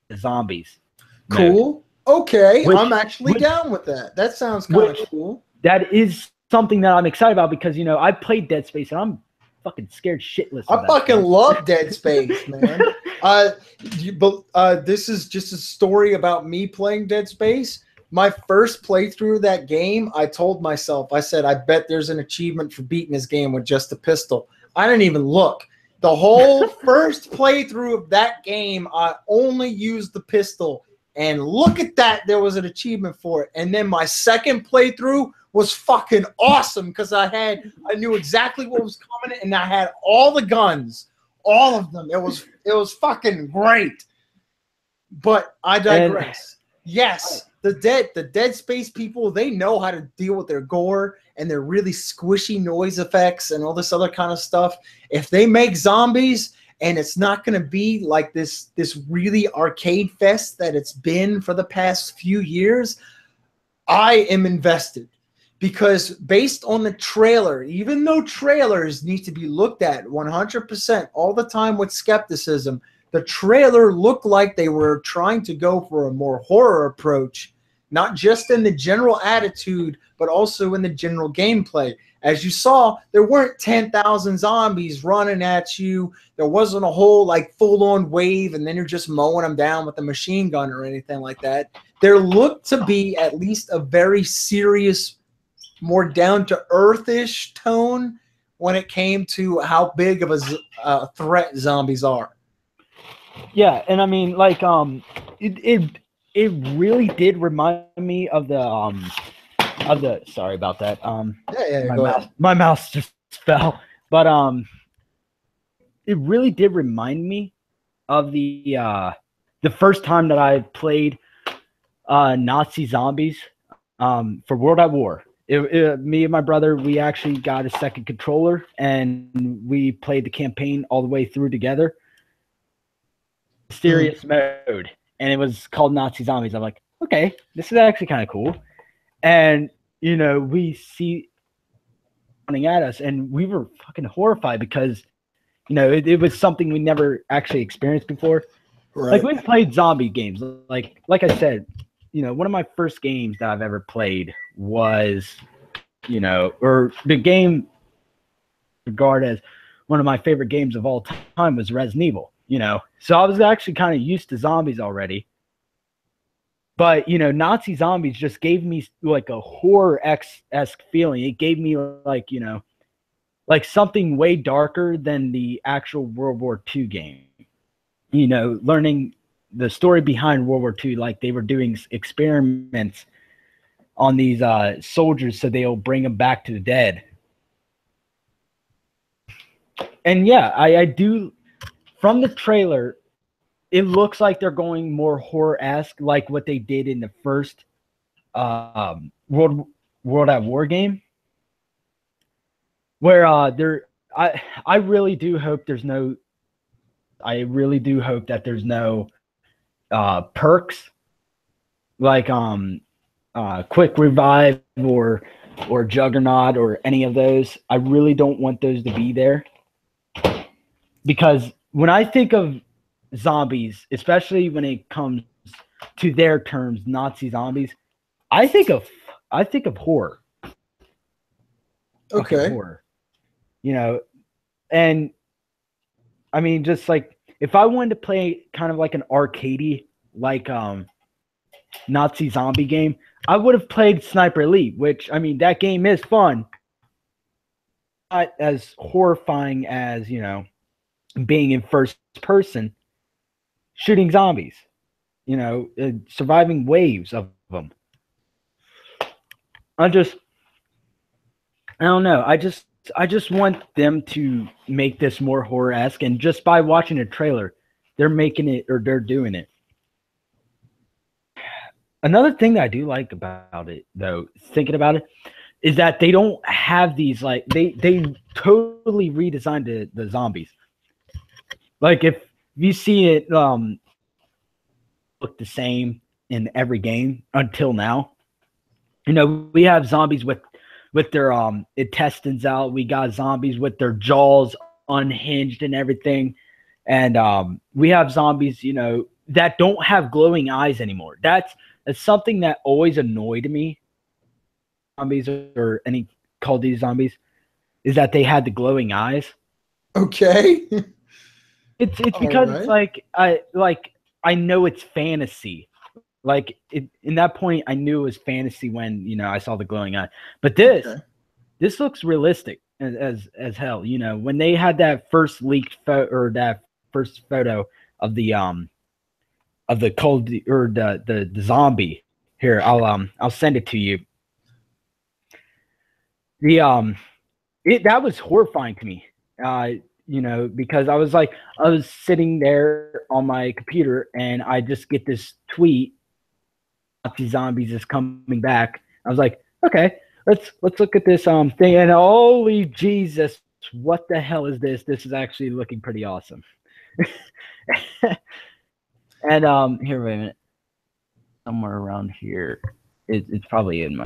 the zombies. Cool. Okay, I'm actually down with that. That sounds kind of cool. That is something that I'm excited about because I played Dead Space and I'm fucking scared shitless. I fucking love Dead Space, man. This is just a story about me playing Dead Space. My first playthrough of that game, I told myself, I said, I bet there's an achievement for beating this game with just a pistol. I didn't even look. The whole first playthrough of that game, I only used the pistol. And look at that, there was an achievement for it. And then my second playthrough was fucking awesome because I knew exactly what was coming and I had all the guns, all of them. It was fucking great. But I digress. Yes, the Dead Space people, they know how to deal with their gore and their really squishy noise effects and all this other kind of stuff. If they make zombies and it's not going to be like this really arcade fest that it's been for the past few years, I am invested. Because based on the trailer, even though trailers need to be looked at 100% all the time with skepticism, the trailer looked like they were trying to go for a more horror approach, not just in the general attitude, but also in the general gameplay. As you saw, there weren't 10,000 zombies running at you. There wasn't a whole full-on wave and then you're just mowing them down with a machine gun or anything like that. There looked to be at least a very serious, more down-to-earth-ish tone when it came to how big of a threat zombies are. Yeah, and I mean, it really did remind me of the sorry about that. My mouse just fell. But it really did remind me of the first time that I played Nazi zombies for World at War. Me and my brother, we actually got a second controller and we played the campaign all the way through together. mysterious mode, and it was called Nazi Zombies. I'm like, okay, this is actually kind of cool. And we see running at us, and we were fucking horrified because it was something we never actually experienced before. Right. Like, we've played zombie games. Like I said, one of my first games that I've ever played was, or the game regarded as one of my favorite games of all time was Resident Evil. So I was actually kind of used to zombies already. But Nazi Zombies just gave me like a horror-esque feeling. It gave me like like something way darker than the actual World War II game. Learning the story behind World War II, like they were doing experiments on these soldiers so they'll bring them back to the dead. And yeah, I do. From the trailer, it looks like they're going more horror-esque, like what they did in the first World at War game, where I really do hope there's no. I really do hope that there's no perks like quick revive or juggernaut or any of those. I really don't want those to be there, because when I think of zombies, especially when it comes to their terms, Nazi zombies, I think of horror. Okay. Horror. And I mean, just like if I wanted to play kind of like an arcadey like Nazi zombie game, I would have played Sniper Elite, which, I mean, that game is fun, not as horrifying as being in first person shooting zombies, surviving waves of them. I don't know. I just want them to make this more horror-esque, and just by watching a trailer, they're making it, or they're doing it. Another thing that I do like about it, though, thinking about it, is that they don't have these, like, they totally redesigned the zombies. Like, if you see it look the same in every game until now. We have zombies with their intestines out. We got zombies with their jaws unhinged and everything. And we have zombies, that don't have glowing eyes anymore. That's something that always annoyed me. Zombies or any Call of Duty zombies is that they had the glowing eyes. Okay. It's because it's like I know it's fantasy. Like in that point, I knew it was fantasy when I saw the glowing eye. But this looks realistic as hell. When they had that first leaked photo or that first photo of the cold or the zombie. Here, I'll send it to you. That was horrifying to me. Because I was sitting there on my computer and I just get this tweet, Nazi Zombies is coming back. I was like, okay, let's look at this thing, and holy Jesus, what the hell is this? This is actually looking pretty awesome. And here, wait a minute. Somewhere around here. It's probably in my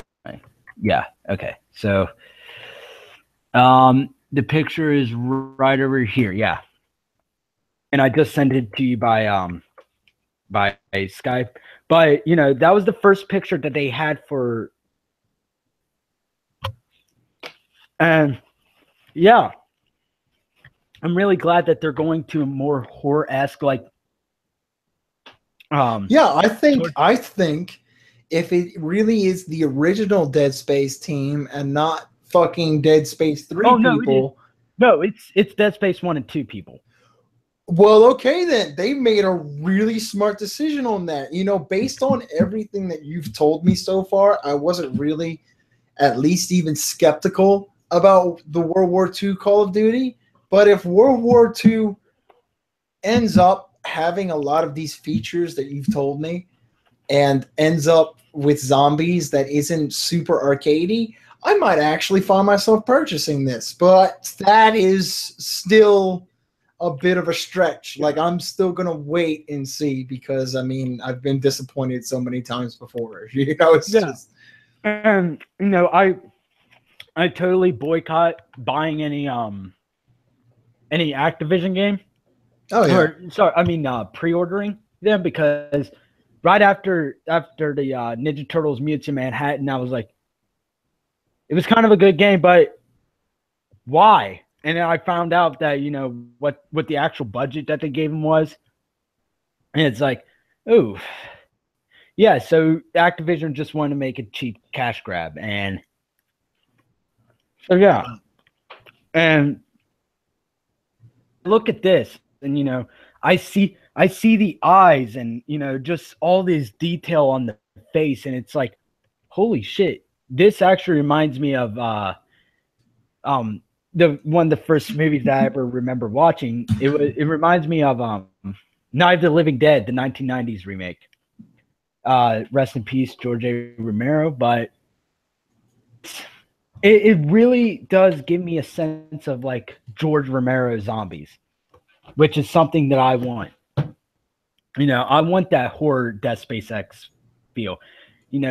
yeah, okay. So the picture is right over here, yeah. And I just sent it to you by Skype. But that was the first picture that they had for, and yeah, I'm really glad that they're going to a more horror-esque, like yeah, I think if it really is the original Dead Space team and not fucking Dead Space 3 people. No, it's Dead Space 1 and 2 people. Well, okay then. They made a really smart decision on that. Based on everything that you've told me so far, I wasn't really at least even skeptical about the World War II Call of Duty. But if World War II ends up having a lot of these features that you've told me and ends up with zombies that isn't super arcadey, I might actually find myself purchasing this. But that is still a bit of a stretch. Like, I'm still gonna wait and see because I mean I've been disappointed so many times before. It's just And I totally boycott buying any Activision game. oh yeah. Or sorry, I mean pre-ordering them because right after the Ninja Turtles Mutants in Manhattan, I was like, it was kind of a good game, but why? And then I found out that what the actual budget that they gave him was, and it's like, oh, yeah. So Activision just wanted to make a cheap cash grab, and so yeah, and look at this, and I see the eyes, and just all this detail on the face, and it's like, holy shit, this actually reminds me of the one of the first movies that I ever remember watching. It reminds me of Night of the Living Dead, the 1990s remake. Rest in peace, George A. Romero, but it really does give me a sense of like George Romero zombies, which is something that I want. I want that horror Death Space X feel.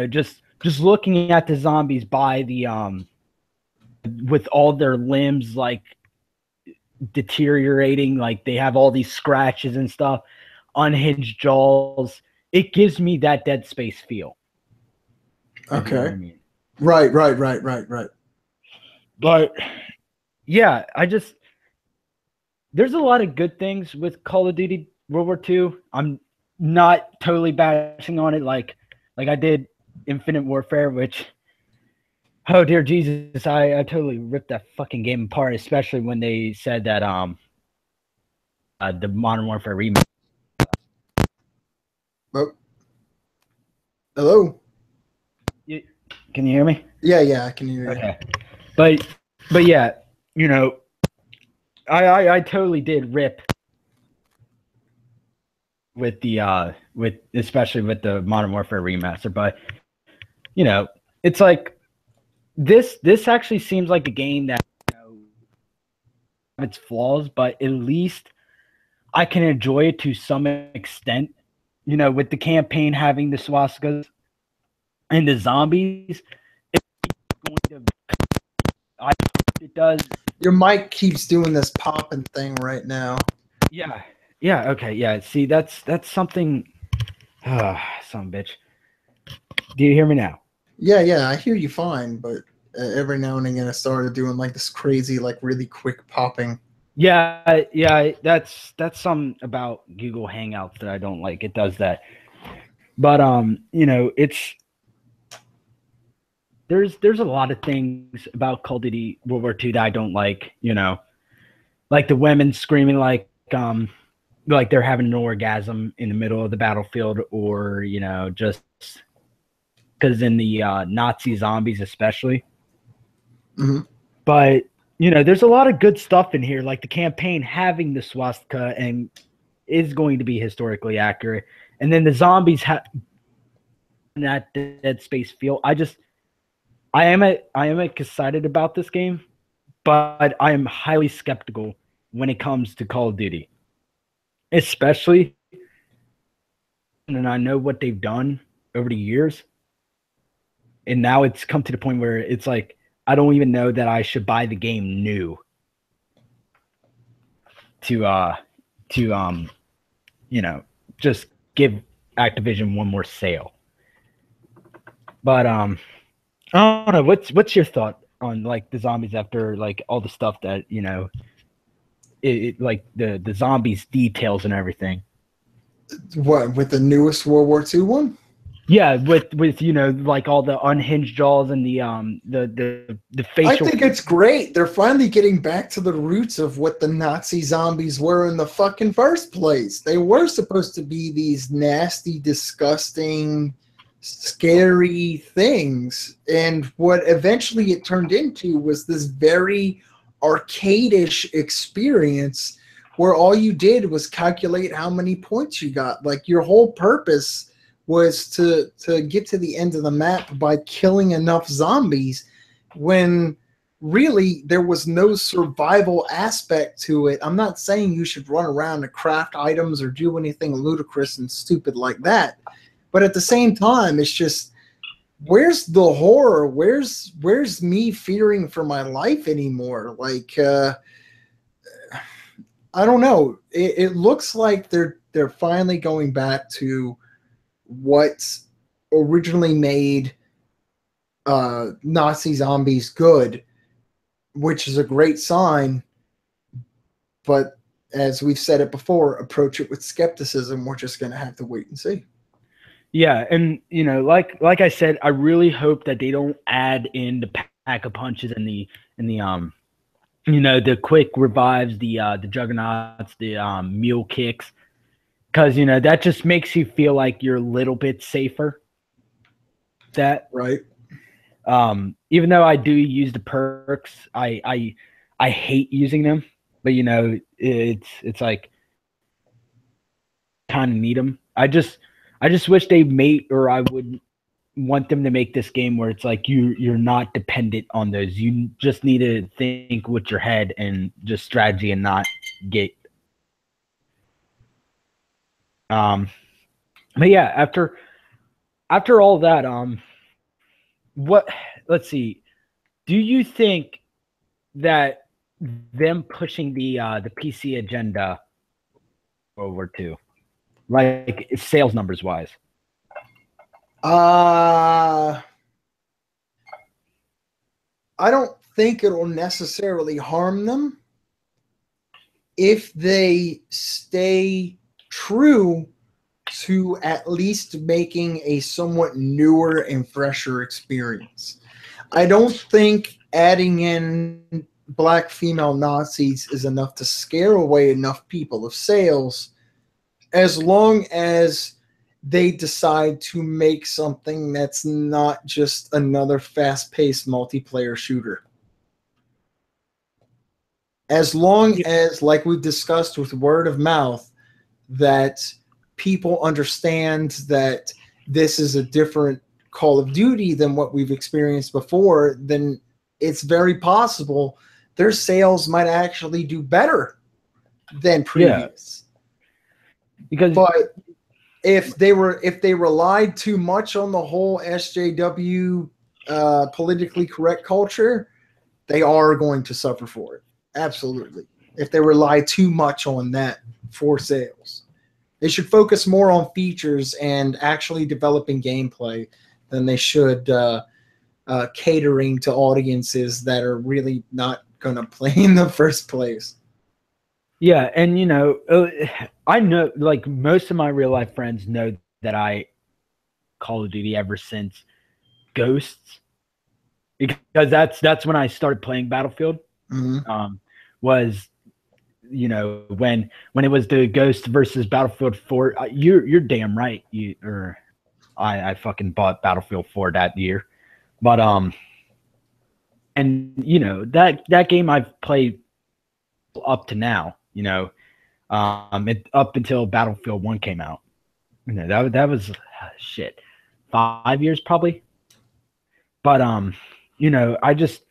Just looking at the zombies by the with all their limbs like deteriorating, like they have all these scratches and stuff, unhinged jaws. It gives me that Dead Space feel. Okay. You know what I mean? Right. But yeah, there's a lot of good things with Call of Duty World War II. I'm not totally bashing on it like I did Infinite Warfare, which, oh dear Jesus, I totally ripped that fucking game apart, especially when they said that the Modern Warfare remake. Oh. Hello? Can you hear me? Yeah, I can hear you. Okay. But yeah, I totally did rip with the especially with the Modern Warfare remaster, but it's like this actually seems like a game that its flaws, but at least I can enjoy it to some extent. With the campaign having the swastikas and the zombies, it does. Your mic keeps doing this popping thing right now. Yeah. Okay. Yeah. See, that's something. Son bitch. Do you hear me now? Yeah. I hear you fine, but every now and again, I started doing like this crazy, like really quick popping. Yeah. That's something about Google Hangouts that I don't like. It does that. But it's there's a lot of things about Call of Duty World War II that I don't like. Like the women screaming like they're having an orgasm in the middle of the battlefield, or just because in the Nazi zombies especially. Mm-hmm. But there's a lot of good stuff in here, like the campaign having the swastika and is going to be historically accurate, and then the zombies have that Dead Space feel. I am excited about this game, but I am highly skeptical when it comes to Call of Duty, especially, and I know what they've done over the years, and now it's come to the point where it's like I don't even know that I should buy the game new to just give Activision one more sale. But I don't know. What's your thought on like the zombies after like all the stuff that it like the zombies details and everything? What, with the newest World War II one? Yeah, with like all the unhinged jaws and the facial. I think it's great. They're finally getting back to the roots of what the Nazi zombies were in the fucking first place. They were supposed to be these nasty, disgusting, scary things, and what eventually it turned into was this very arcade-ish experience where all you did was calculate how many points you got. Like, your whole purpose was to get to the end of the map by killing enough zombies, when really there was no survival aspect to it. I'm not saying you should run around and craft items or do anything ludicrous and stupid like that. But at the same time, it's just, where's the horror? Where's me fearing for my life anymore? Like, I don't know. It looks like they're finally going back to what originally made Nazi zombies good, which is a great sign. But as we've said it before, approach it with skepticism. We're just going to have to wait and see. Yeah, and like I said, I really hope that they don't add in the pack of punches and the the quick revives, the juggernauts, the mule kicks, because that just makes you feel like you're a little bit safer. That right. Even though I do use the perks, I hate using them, but it's like kind of need them. I just wish they made, or I would want them to make this game where it's like you're not dependent on those. You just need to think with your head and just strategy and not get. But yeah, after all that, let's see. Do you think that them pushing the PC agenda over to, like, sales numbers wise? I don't think it'll necessarily harm them if they stay true to at least making a somewhat newer and fresher experience. I don't think adding in black female Nazis is enough to scare away enough people of sales, as long as they decide to make something that's not just another fast-paced multiplayer shooter. As long as, like we've discussed with word of mouth, that people understand that this is a different Call of Duty than what we've experienced before, then it's very possible their sales might actually do better than previous. Yeah. But if they relied too much on the whole SJW politically correct culture, they are going to suffer for it. Absolutely. If they rely too much on that for sales, they should focus more on features and actually developing gameplay than they should catering to audiences that are really not going to play in the first place. Yeah, and I know, like, most of my real life friends know that I Call of Duty ever since Ghosts, because that's when I started playing Battlefield. Mm-hmm. Was when it was the Ghost versus Battlefield 4. You're damn right. I fucking bought Battlefield 4 that year, but and that game I've played up to now. Up until Battlefield 1 came out. That was shit, 5 years probably. But I just,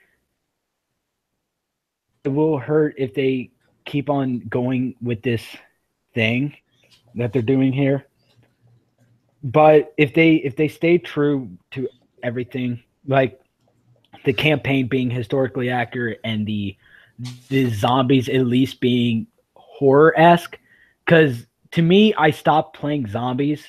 it will hurt if they keep on going with this thing that they're doing here. But if they stay true to everything, like the campaign being historically accurate and the zombies at least being horror-esque, because to me, I stopped playing zombies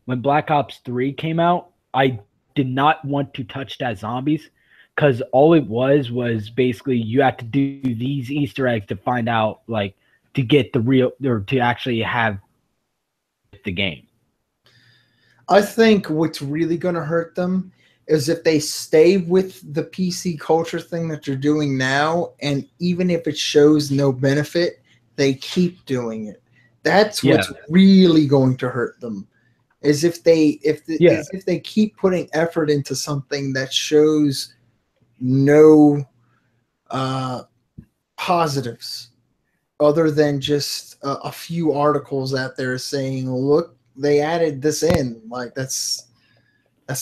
when Black Ops 3 came out. I did not want to touch that zombies, because all it was basically you have to do these Easter eggs to find out, like, to get the real, or to actually have the game. I think what's really going to hurt them is if they stay with the PC culture thing that they're doing now, and even if it shows no benefit, they keep doing it. That's what's really going to hurt them. Is if they keep putting effort into something that shows no positives other than just a few articles out there saying, look, they added this in. Like, that's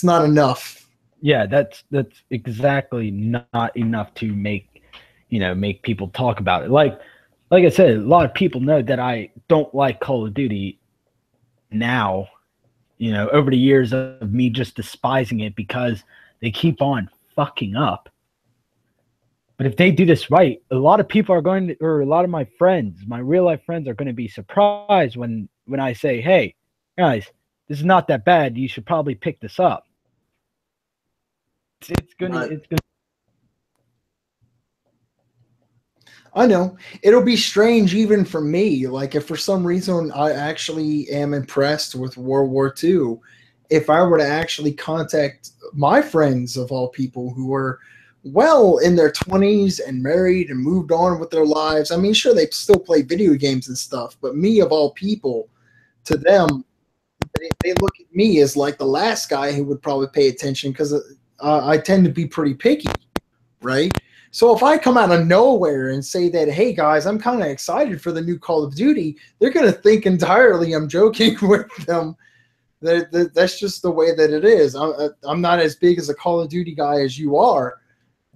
not enough. Yeah, that's exactly not enough to make people talk about it. Like I said, a lot of people know that I don't like Call of Duty now, over the years of me just despising it because they keep on fucking up. But if they do this right, a lot of people are going to, or a lot of my friends, my real life friends, are going to be surprised when I say, "Hey, guys, this is not that bad. You should probably pick this up." Right. It's gonna. I know. It'll be strange even for me. Like, if for some reason I actually am impressed with World War II, if I were to actually contact my friends of all people who were well in their 20s and married and moved on with their lives, I mean, sure, they still play video games and stuff, but me of all people, to them, they look at me as like the last guy who would probably pay attention because I tend to be pretty picky, right? So if I come out of nowhere and say that, hey guys, I'm kind of excited for the new Call of Duty, they're going to think entirely I'm joking with them. That's just the way that it is. I'm not as big as a Call of Duty guy as you are,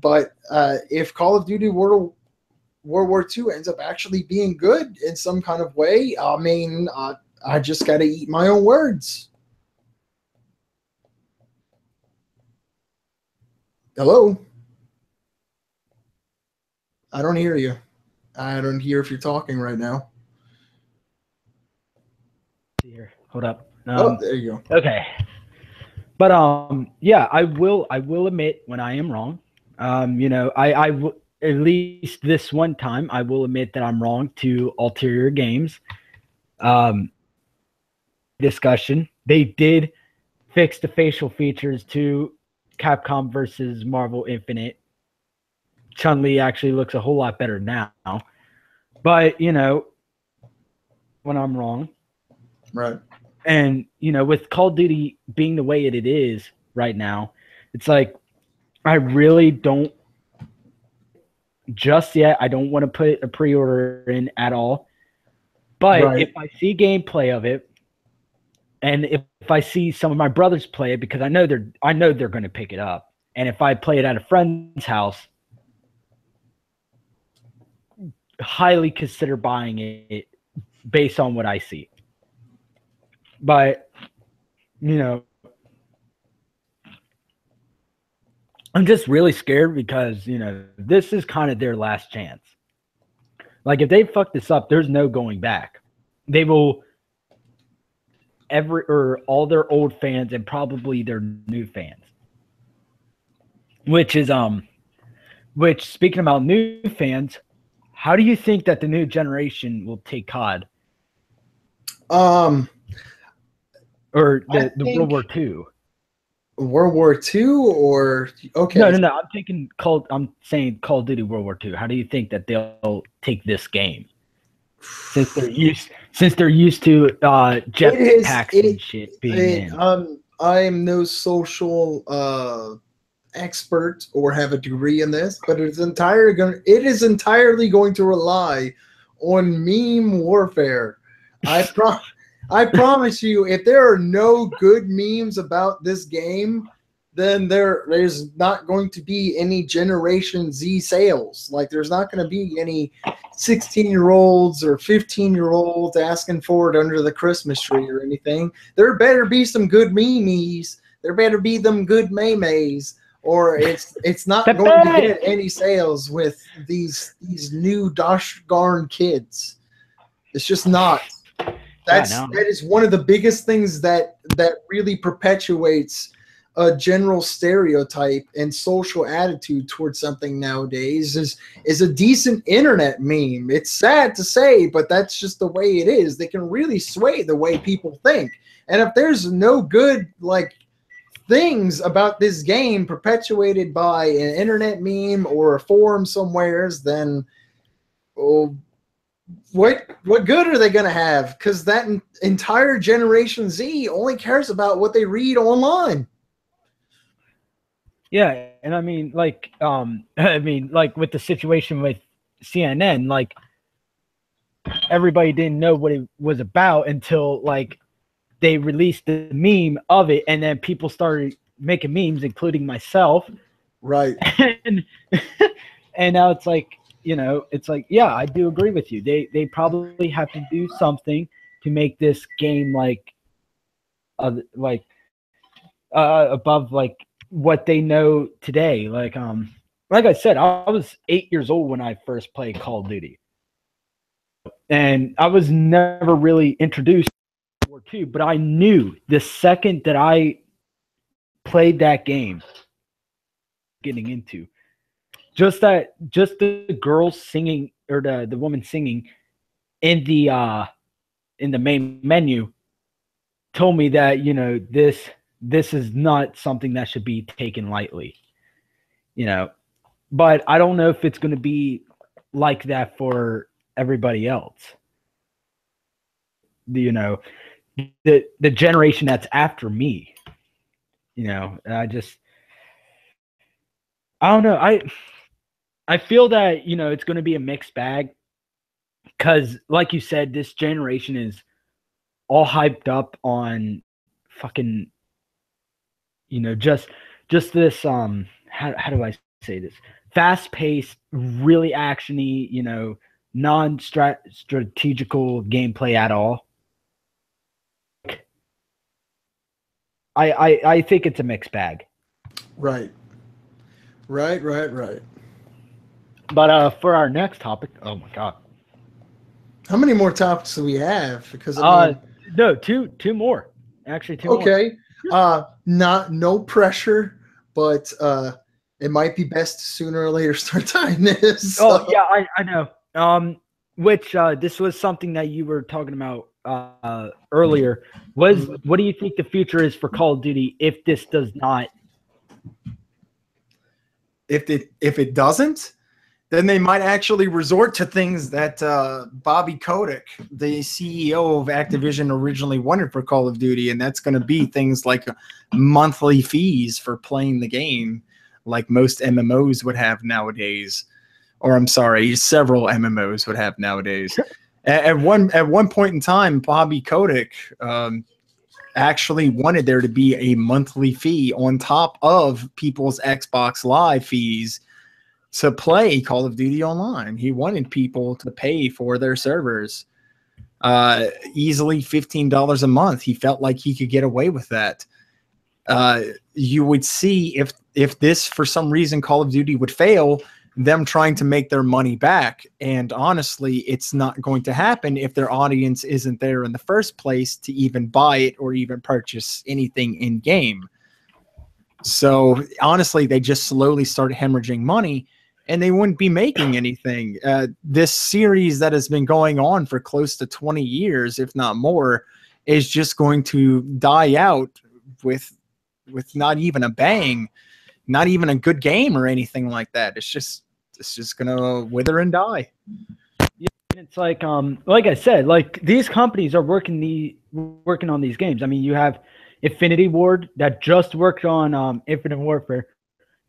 but if Call of Duty World War II ends up actually being good in some kind of way, I mean, I just got to eat my own words. Hello? I don't hear you. I don't hear if you're talking right now. Here, hold up. Oh, there you go. Okay, but yeah, I will admit when I am wrong. At least this one time, I will admit that I'm wrong to Ulterior Games. Discussion. They did fix the facial features to Capcom versus Marvel Infinite. Chun-Li actually looks a whole lot better now. But, when I'm wrong. Right. And, with Call of Duty being the way it is right now, it's like I really don't just yet. I don't want to put a pre-order in at all. But if I see gameplay of it, and if I see some of my brothers play it, because I know they're going to pick it up, and if I play it at a friend's house, highly consider buying it based on what I see. But I'm just really scared because this is kind of their last chance. Like, if they fuck this up, there's no going back. They will all their old fans and probably their new fans. Which speaking about new fans, how do you think that the new generation will take COD? Or the World War II? World War II or okay? No. I'm saying Call of Duty World War II. How do you think that they'll take this game? Since they're used to jetpacks and shit being in. I'm no social expert or have a degree in this, but it is entirely going to rely on meme warfare. I promise you, if there are no good memes about this game, then there's not going to be any Generation Z sales. Like, there's not going to be any 16-year-olds or 15-year-olds asking for it under the Christmas tree or anything. There better be some good memes. There better be them good memes, or it's not going to get any sales with these new darn kids. It's just not. That is one of the biggest things that really perpetuates a general stereotype and social attitude towards something nowadays is a decent internet meme. It's sad to say, but that's just the way it is. They can really sway the way people think. And if there's no good things about this game perpetuated by an internet meme or a forum somewheres, then what good are they going to have? Because that entire Generation Z only cares about what they read online. Yeah, and I mean, with the situation with CNN, everybody didn't know what it was about until they released the meme of it, and then people started making memes, including myself. Right. And and now it's like, it's like, yeah, I do agree with you. They probably have to do something to make this game above like what they know today. Like I said, I was 8 years old when I first played Call of Duty, and I was never really introduced to World War II, but I knew the second that I played that game, getting into just the girls singing, or the woman singing in the main menu, told me that this is not something that should be taken lightly. But I don't know if it's going to be like that for everybody else. The generation that's after me. I don't know. I feel that it's going to be a mixed bag, because, like you said, this generation is all hyped up on fucking just this how do I say this, fast paced, really actiony, non-strategical gameplay at all. I think it's a mixed bag. Right. But for our next topic, oh my god, how many more topics do we have? Because no, two more. Actually, two more. Okay. No pressure, but it might be best to sooner or later start tying this. Oh yeah, I know. Which this was something that you were talking about earlier. What do you think the future is for Call of Duty if this does not? If it doesn't, then they might actually resort to things that Bobby Kotick, the CEO of Activision, originally wanted for Call of Duty, and that's going to be things like monthly fees for playing the game, like most MMOs would have nowadays. Or I'm sorry, several MMOs would have nowadays. At one point in time, Bobby Kotick actually wanted there to be a monthly fee on top of people's Xbox Live fees to play Call of Duty Online. He wanted people to pay for their servers easily $15 a month. He felt like he could get away with that. You would see if this, for some reason, Call of Duty would fail, them trying to make their money back. And honestly, it's not going to happen if their audience isn't there in the first place to even buy it or even purchase anything in game. So honestly, they just slowly started hemorrhaging money, and they wouldn't be making anything. This series that has been going on for close to 20 years, if not more, is just going to die out with not even a bang, not even a good game or anything like that. It's just gonna wither and die. Yeah, it's like I said, like these companies are working on these games. I mean, you have Infinity Ward that just worked on Infinite Warfare.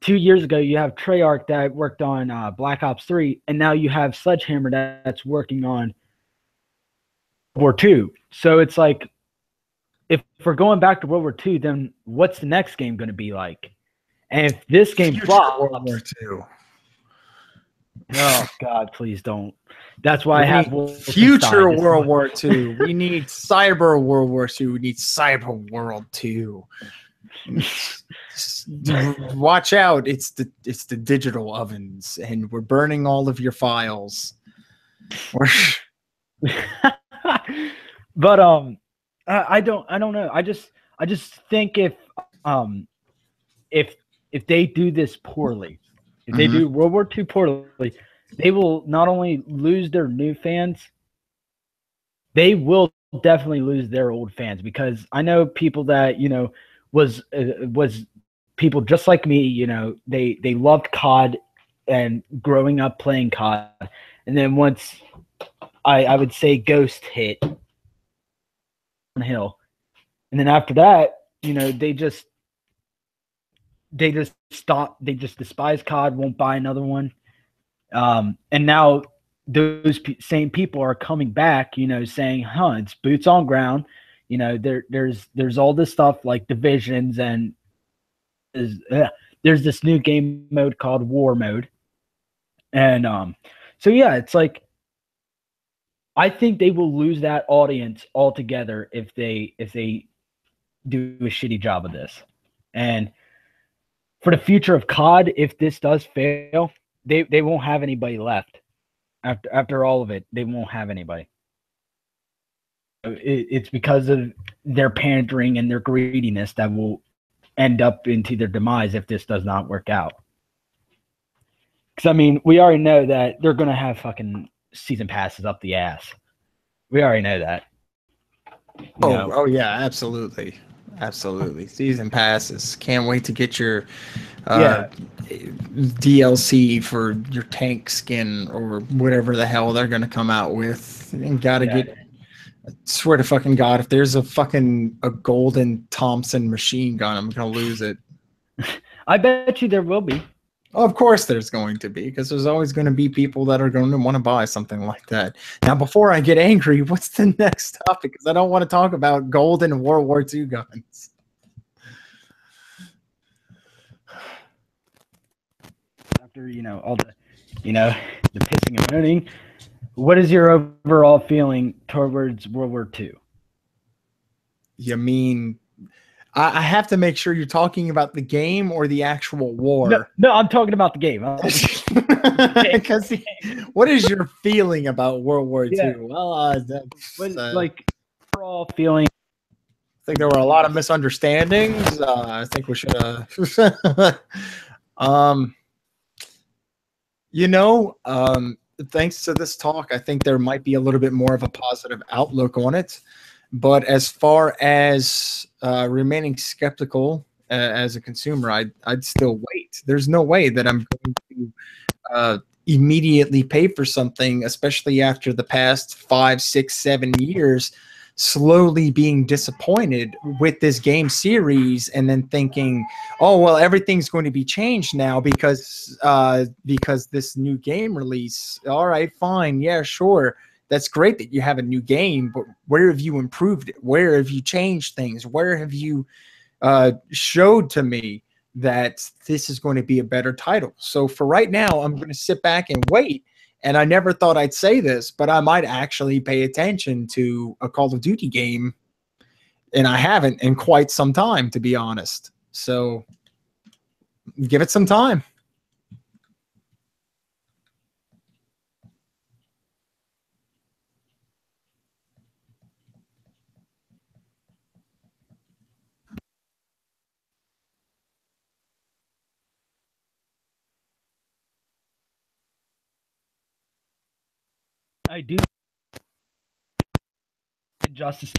2 years ago, you have Treyarch that worked on Black Ops 3, and now you have Sledgehammer that's working on World War II. So it's like, if we're going back to World War II, then what's the next game going to be like? And if this game flops, World War II. Oh God, please don't. That's why I have future World War II. We need cyber World War II. We need cyber World II. Watch out! It's the digital ovens, and we're burning all of your files. But I don't know. I just think if they do this poorly, if they do World War II poorly, they will not only lose their new fans, they will definitely lose their old fans, because I know people that was people just like me. They loved COD and growing up playing COD, and then once I would say Ghost hit on Hill, and then after that, they just stop. They just despise COD, won't buy another one. And now those same people are coming back, saying, it's boots on ground. There's all this stuff like divisions and there's this new game mode called War Mode, and so yeah, it's like I think they will lose that audience altogether if they do a shitty job of this. And for the future of COD, if this does fail, they won't have anybody left. After all of it, they won't have anybody. It's because of their pandering and their greediness that will end up into their demise if this does not work out. Because, I mean, we already know that they're going to have fucking season passes up the ass. We already know that. Oh yeah, absolutely. Absolutely. Season passes. Can't wait to get your DLC for your tank skin or whatever the hell they're going to come out with. And gotta get, I swear to fucking God, if there's a golden Thompson machine gun, I'm going to lose it. I bet you there will be. Of course there's going to be, because there's always going to be people that are going to want to buy something like that. Now, before I get angry, what's the next topic? Because I don't want to talk about golden World War II guns. After, all the, the pissing and moaning, what is your overall feeling towards World War II? You mean... I have to make sure you're talking about the game or the actual war. No, I'm talking about the game. Because what is your feeling about World War II? Well, like overall feeling. I think there were a lot of misunderstandings. I think we should thanks to this talk, I think there might be a little bit more of a positive outlook on it. But as far as remaining skeptical as a consumer, I'd still wait. There's no way that I'm going to immediately pay for something, especially after the past 5, 6, 7 years, slowly being disappointed with this game series, and then thinking, oh well, everything's going to be changed now because this new game release. All right, fine, yeah, sure. That's great that you have a new game, but where have you improved it? Where have you changed things? Where have you showed to me that this is going to be a better title? So for right now, I'm going to sit back and wait. And I never thought I'd say this, but I might actually pay attention to a Call of Duty game. And I haven't in quite some time, to be honest. So give it some time. I do. Justice.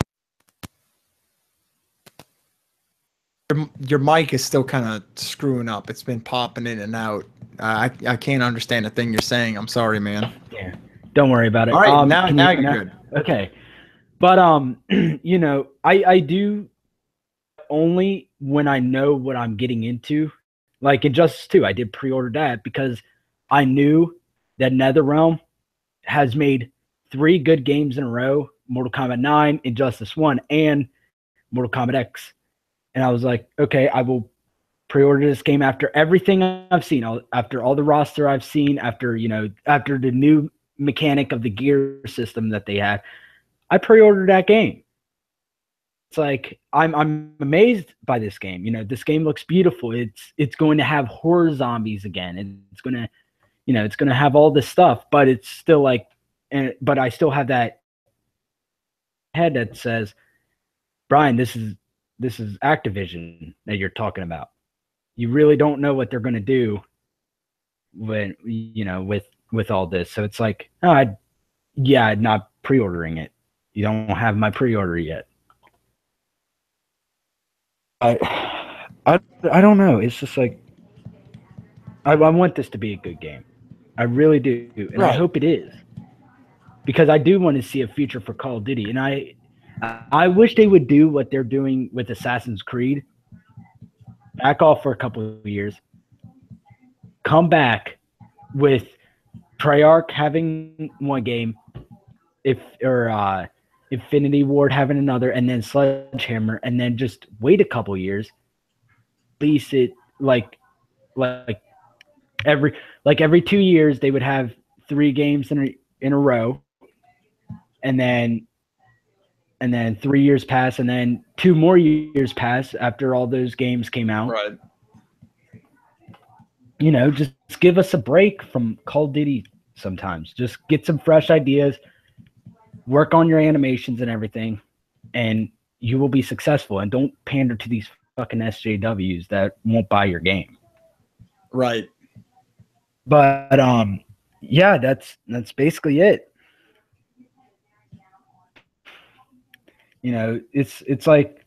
Your mic is still kind of screwing up. It's been popping in and out. I can't understand a thing you're saying. I'm sorry, man. Yeah, don't worry about it. All right, now you're good. Okay, but I do only when I know what I'm getting into. Like Injustice 2, I did pre-order that because I knew that NetherRealm has made 3 good games in a row: Mortal Kombat 9, Injustice 1, and Mortal Kombat X. And I was like, okay, I will pre-order this game after everything I've seen, after all the roster I've seen, after the new mechanic of the gear system that they had. I pre-ordered that game. It's like I'm amazed by this game. This game looks beautiful. It's going to have horror zombies again. It's going to, it's going to have all this stuff, but it's still like, but I still have that head that says, Brian, this is Activision that you're talking about. You really don't know what they're going to do when, with all this. So it's like, oh, I'm not pre-ordering it. You don't have my pre-order yet. I don't know. It's just like, I want this to be a good game. I really do. And right. I hope it is. Because I do want to see a future for Call of Duty. And I wish they would do what they're doing with Assassin's Creed. Back off for a couple of years. Come back with Treyarch having one game, Infinity Ward having another, and then Sledgehammer, and then just wait a couple of years, release it like like every 2 years they would have 3 games in a row, and then 3 years pass, and then 2 more years pass after all those games came out. Right. Just give us a break from Call of Duty sometimes. Just get some fresh ideas, work on your animations and everything, and you will be successful. And don't pander to these fucking SJWs that won't buy your game. Right. But yeah, that's basically it. It's like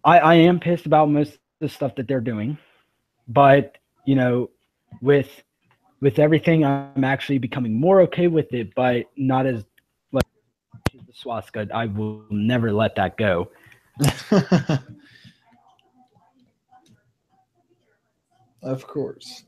I am pissed about most of the stuff that they're doing, but with everything, I'm actually becoming more okay with it, but not as like the swastika. I will never let that go. Of course.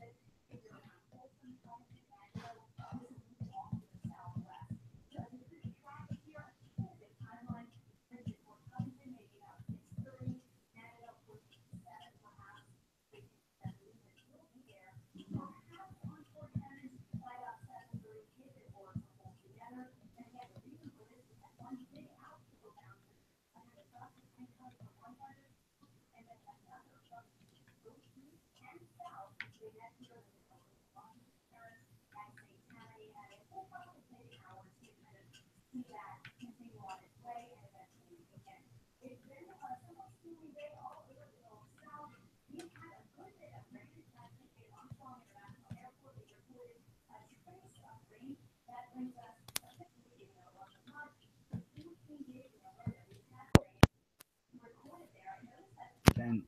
And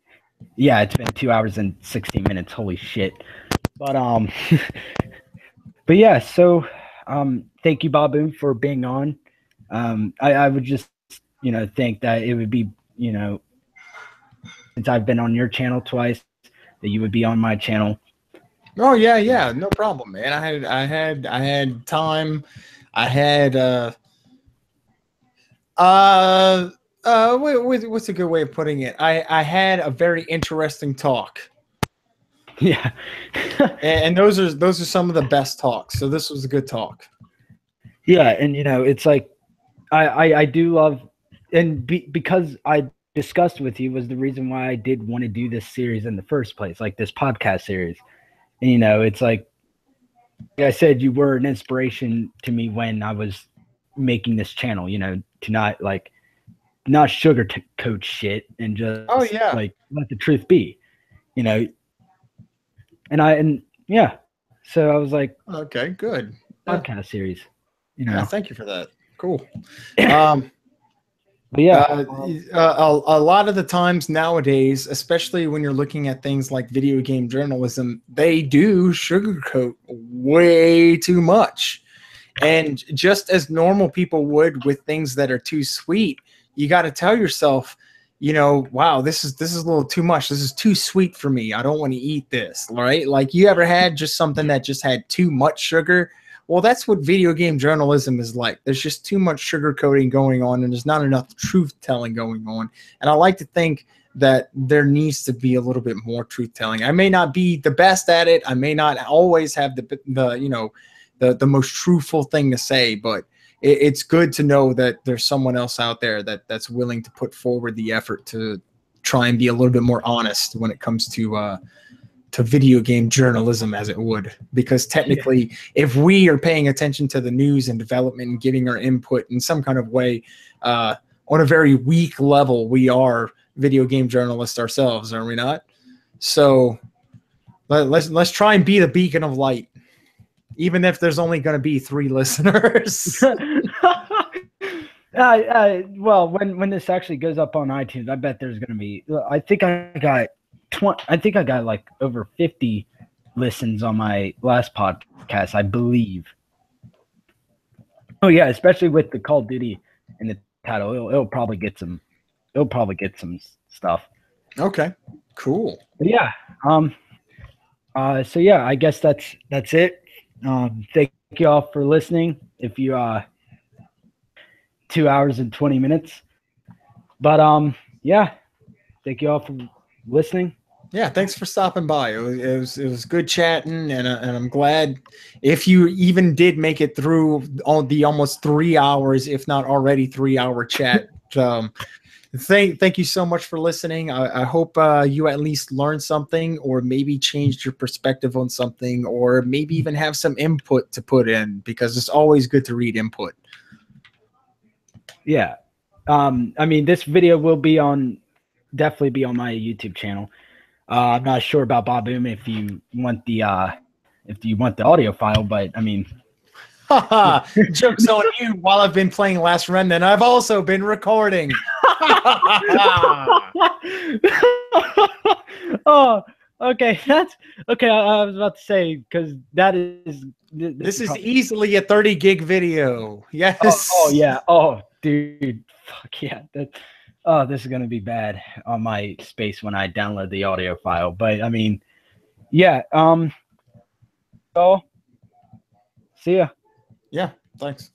yeah, it's been 2 hours and 16 minutes. Holy shit. But but yeah, so thank you, BobBoom, for being on. I would just think that it would be, since I've been on your channel twice, that you would be on my channel. Oh yeah, no problem, man. I had time. I had what's a good way of putting it? I had a very interesting talk. Yeah. And those are some of the best talks. So this was a good talk. Yeah, and it's like I do love, and because I discussed with you was the reason why I did want to do this series in the first place, like this podcast series. And it's like I said, you were an inspiration to me when I was making this channel, to not sugarcoat shit and just like let the truth be, and yeah. So I was like, okay, good. Podcast series, Yeah, thank you for that. Cool. But yeah, a lot of the times nowadays, especially when you're looking at things like video game journalism, they do sugarcoat way too much. And just as normal people would with things that are too sweet, you got to tell yourself, wow, this is a little too much. This is too sweet for me. I don't want to eat this, right? Like, you ever had just something that just had too much sugar? Well, that's what video game journalism is like. There's just too much sugarcoating going on, and there's not enough truth telling going on. And I like to think that there needs to be a little bit more truth telling. I may not be the best at it. I may not always have the most truthful thing to say, but it's good to know that there's someone else out there that's willing to put forward the effort to try and be a little bit more honest when it comes to video game journalism, as it would. Because technically, if we are paying attention to the news and development and giving our input in some kind of way, on a very weak level, we are video game journalists ourselves, are we not? So let's try and be the beacon of light, even if there's only going to be 3 listeners. Well, when this actually goes up on iTunes, I bet there's going to be. I think I got like over 50 listens on my last podcast, I believe. Oh yeah, especially with the Call of Duty in the title, it'll probably get some. It'll probably get some stuff. Okay, cool. But yeah, so yeah, I guess that's it. Thank you all for listening. If you 2 hours and 20 minutes, but yeah, thank you all for listening. Yeah, thanks for stopping by. It was good chatting, and I'm glad if you even did make it through all the almost 3 hours, if not already 3 hour chat. Thank you so much for listening. I hope you at least learned something, or maybe changed your perspective on something, or maybe even have some input to put in, because it's always good to read input. Yeah. I mean, this video will definitely be on my YouTube channel. I'm not sure about BobBoom if you want the audio file, but I mean, Haha, joke's on you. While I've been playing Last Remnant, I've also been recording. Oh, okay. That's okay. I was about to say, because that is This is easily a 30 gig video. Yes. Oh yeah. Oh, dude. Fuck yeah. This is gonna be bad on my space when I download the audio file. But I mean, yeah. So see ya. Yeah. Thanks.